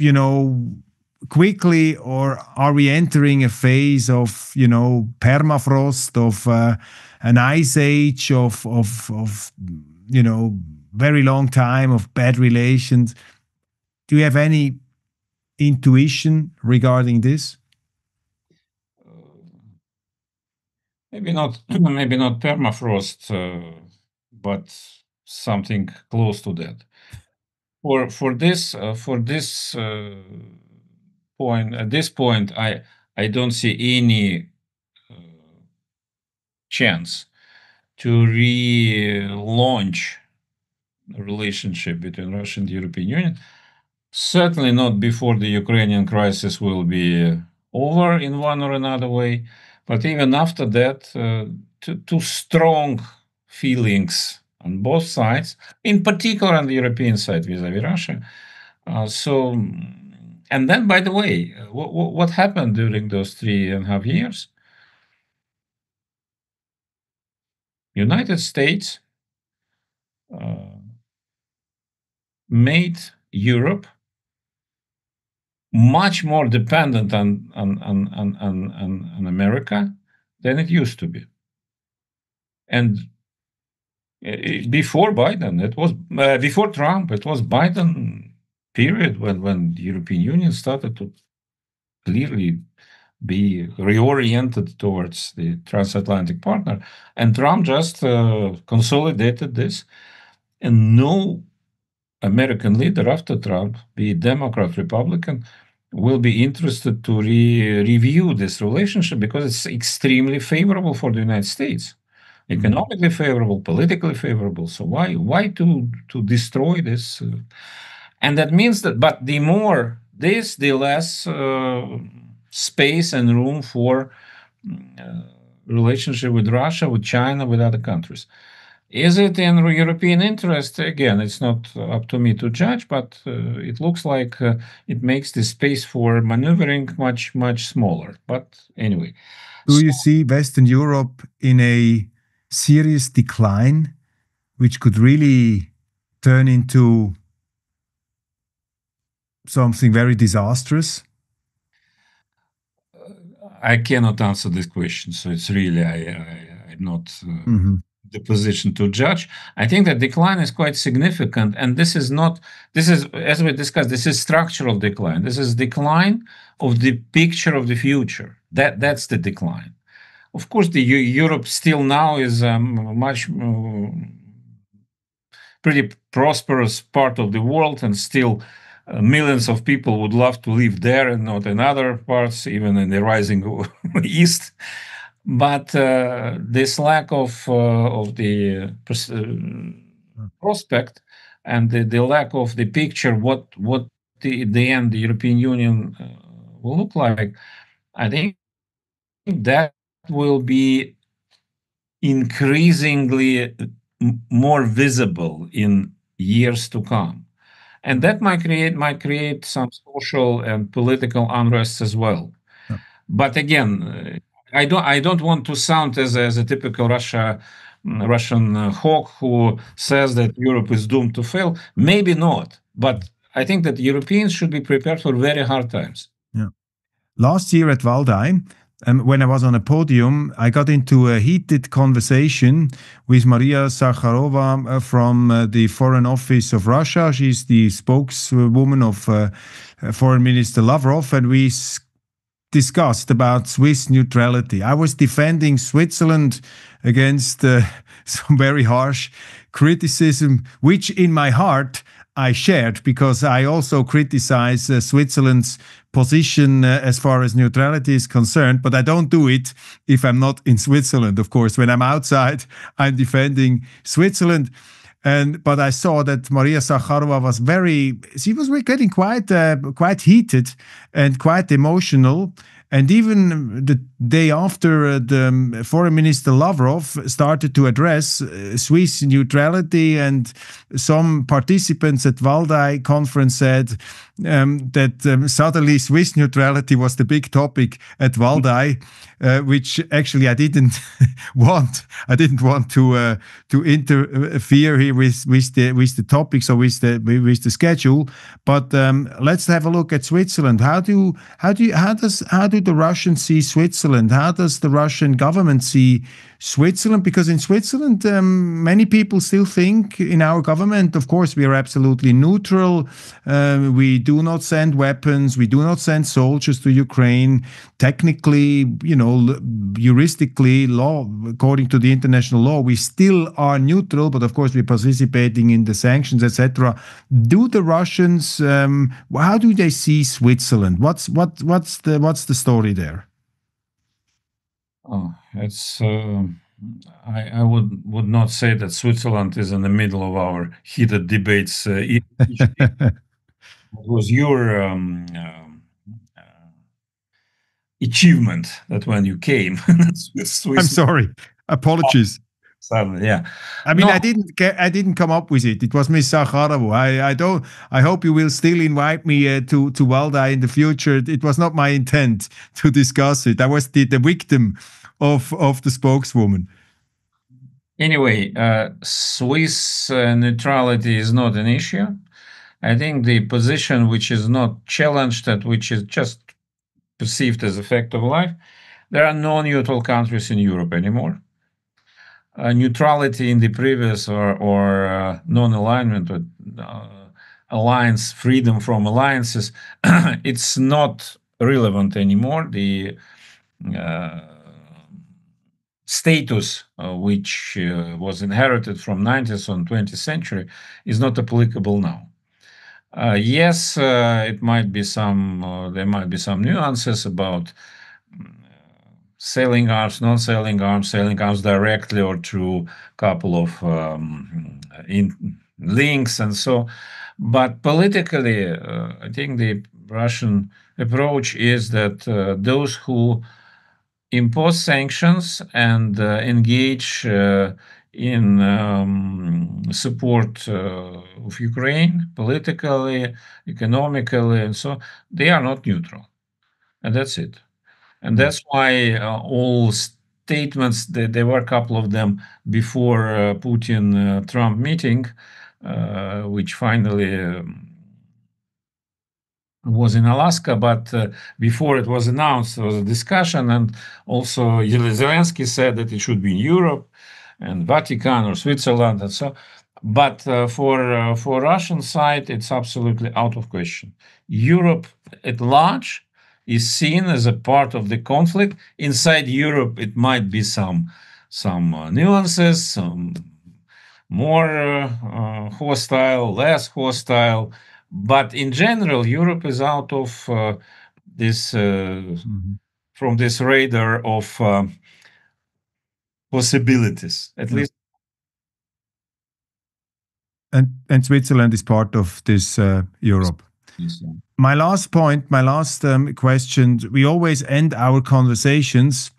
A: quickly, or are we entering a phase of, permafrost, of an ice age, of very long time of bad relations? Do you have any intuition regarding this?
B: Maybe not permafrost, but something close to that. For this point, at this point, I don't see any chance to relaunch a relationship between Russia and the European Union. Certainly not before the Ukrainian crisis will be over in one or another way. But even after that, two strong feelings on both sides, in particular on the European side vis-à-vis Russia. And then, by the way, what happened during those 3.5 years? United States made Europe much more dependent on America than it used to be. And before Biden, it was before Trump, it was Biden period when the European Union started to clearly be reoriented towards the transatlantic partner. And Trump just consolidated this. And no American leader after Trump, be it Democrat, Republican, will be interested to review this relationship because it's extremely favorable for the United States. Economically favorable, politically favorable. So why to destroy this? And that means that, but the more this, the less space and room for relationship with Russia, with China, with other countries. Is it in European interest? Again, it's not up to me to judge, but it looks like it makes the space for maneuvering much, much smaller. But anyway.
A: Do you see Western Europe in a serious decline, which could really turn into something very disastrous?
B: I cannot answer this question, so it's really I'm not the position to judge. I think that decline is quite significant, and this is as we discussed, this is structural decline. This is decline of the picture of the future. That's the decline. Of course, the Europe still now is much pretty prosperous part of the world, and still millions of people would love to live there and not in other parts, even in the rising East. But this lack of the prospect and the lack of the picture, what the end the European Union will look like, I think that will be increasingly more visible in years to come. And that might create some social and political unrest as well. Yeah. But again, I don't want to sound as a typical Russian hawk who says that Europe is doomed to fail. Maybe not, but I think that Europeans should be prepared for very hard times.
A: Yeah. Last year at Waldai, when I was on a podium, I got into a heated conversation with Maria Zakharova from the Foreign Office of Russia. She's the spokeswoman of Foreign Minister Lavrov, and we discussed about Swiss neutrality. I was defending Switzerland against some very harsh criticism, which in my heart I shared, because I also criticize Switzerland's position as far as neutrality is concerned, but I don't do it if I'm not in Switzerland. Of course, when I'm outside, I'm defending Switzerland. But I saw that Maria Zakharova was getting quite heated and quite emotional. And even the day after, the Foreign Minister Lavrov started to address Swiss neutrality, and some participants at Waldai conference said that suddenly Swiss neutrality was the big topic at Waldai, which actually I didn't want. I didn't want to interfere here with the topics or with the schedule. But let's have a look at Switzerland. How do the Russians see Switzerland? How does the Russian government see Switzerland? Because in Switzerland, many people still think in our government, of course, we are absolutely neutral. We do not send weapons. We do not send soldiers to Ukraine. Technically, juristically, according to the international law, we still are neutral, but of course, we're participating in the sanctions, etc. Do the Russians? How do they see Switzerland? What's the story there?
B: Oh, it's. I would not say that Switzerland is in the middle of our heated debates. It was your achievement that when you came.
A: I'm sorry. Apologies.
B: Yeah.
A: I mean, no. I didn't come up with it. It was Ms. Zakharova. I hope you will still invite me to Waldai in the future. It was not my intent to discuss it. I was the victim of the spokeswoman.
B: Anyway, Swiss neutrality is not an issue. I think the position which is not challenged, that which is just perceived as a fact of life, there are no neutral countries in Europe anymore. Neutrality in the previous or non-alignment with alliance, freedom from alliances, it's not relevant anymore. The status which was inherited from 19th and 20th century is not applicable now. Yes, it might be there might be some nuances about selling arms, not selling arms directly or through a couple of links and so. But politically, I think the Russian approach is that those who impose sanctions and engage in support of Ukraine politically, economically, and so they are not neutral, and that's it. And that's why all statements, there were a couple of them before Putin-Trump meeting, which finally was in Alaska, but before it was announced, there was a discussion, and also Zelensky said that it should be in Europe and Vatican or Switzerland and so. But for Russian side, it's absolutely out of question. Europe at large is seen as a part of the conflict. Inside Europe, it might be some nuances, some more hostile, less hostile. But in general, Europe is out of this from this radar of possibilities, at least.
A: And Switzerland is part of this Europe.
B: Yes.
A: My last point, my last question, we always end our conversations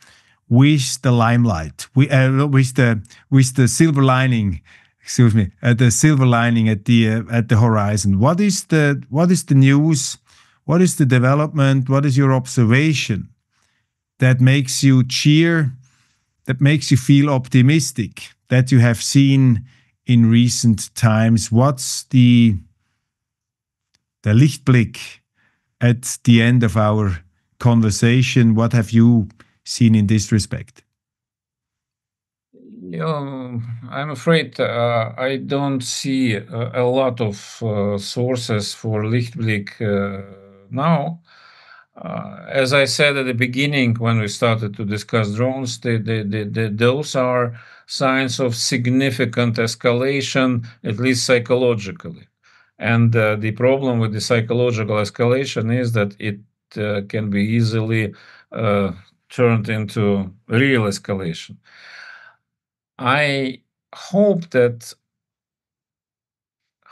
A: with the limelight, with the silver lining. Excuse me, the silver lining at the horizon. What is the news? What is the development? What is your observation that makes you cheer? That makes you feel optimistic? That you have seen in recent times? What's the Lichtblick at the end of our conversation? What have you seen in this respect?
B: I'm afraid I don't see a lot of sources for Lichtblick now. As I said at the beginning, when we started to discuss drones, those are signs of significant escalation, at least psychologically. And the problem with the psychological escalation is that it can be easily turned into real escalation. I hope that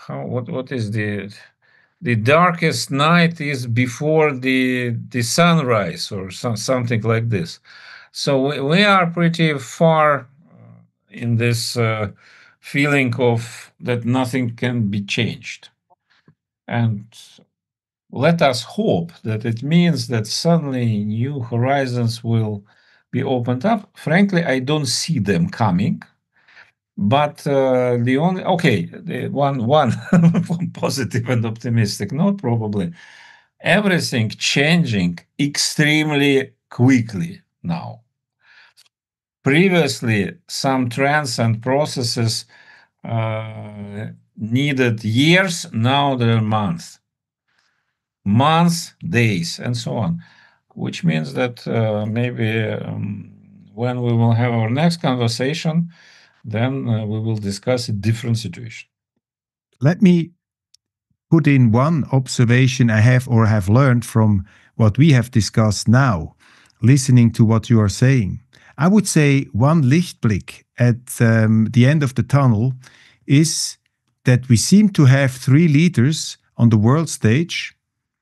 B: what is the darkest night is before the sunrise or something like this. So we are pretty far in this feeling of that nothing can be changed. And let us hope that it means that suddenly new horizons will be opened up. Frankly, I don't see them coming. But the one positive and optimistic note, probably everything changing extremely quickly now. Previously, some trends and processes needed years, now they're months, days, and so on, which means that maybe when we will have our next conversation, then we will discuss a different situation.
A: Let me put in one observation I have learned from what we have discussed now, listening to what you are saying. I would say one Lichtblick at the end of the tunnel is that we seem to have three leaders on the world stage: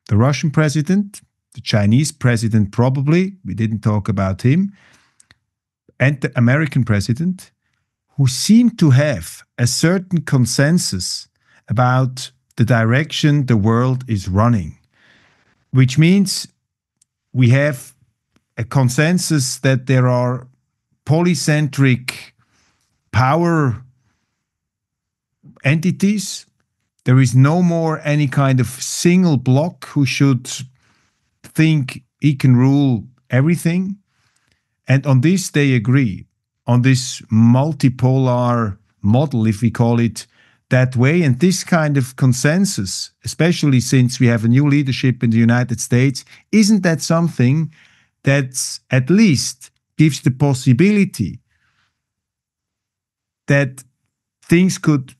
A: the Russian president, the Chinese president probably, we didn't talk about him, and the American president, who seem to have a certain consensus about the direction the world is running, which means we have a consensus that there are polycentric power entities There is no more any kind of single bloc who should think he can rule everything. And on this, they agree, on this multipolar model, if we call it that way. And this kind of consensus, especially since we have a new leadership in the United States, isn't that something that at least gives the possibility that things could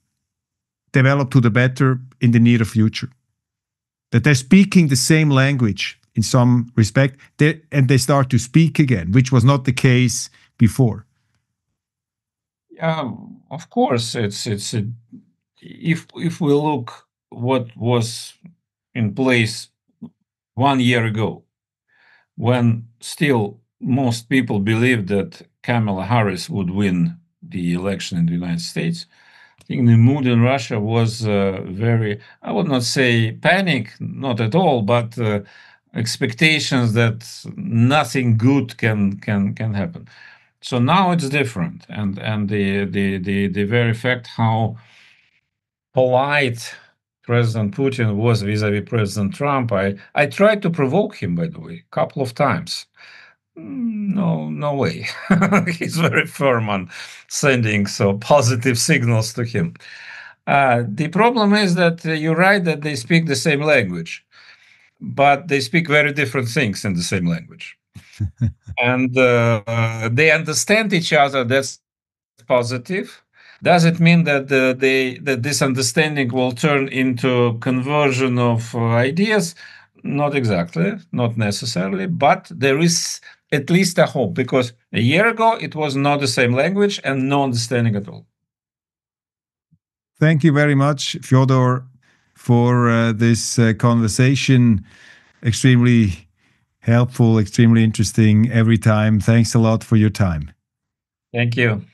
A: develop to the better in the near future? That they're speaking the same language in some respect, and they start to speak again, which was not the case before.
B: Of course, if we look what was in place 1 year ago, when still most people believed that Kamala Harris would win the election in the United States, I think the mood in Russia was very, I would not say panic, not at all, but expectations that nothing good can happen. So now it's different, and the very fact how polite President Putin was vis-a-vis President Trump, I tried to provoke him, by the way, a couple of times. No way. He's very firm on sending so positive signals to him. The problem is that you're right that they speak the same language, but they speak very different things in the same language. And they understand each other. That's positive. Does it mean that that this understanding will turn into conversion of ideas? Not exactly, not necessarily, but there is at least a hope, because a year ago it was not the same language and no understanding at all.
A: Thank you very much, Fjodor, for this conversation. Extremely helpful, extremely interesting every time. Thanks a lot for your time.
B: Thank you.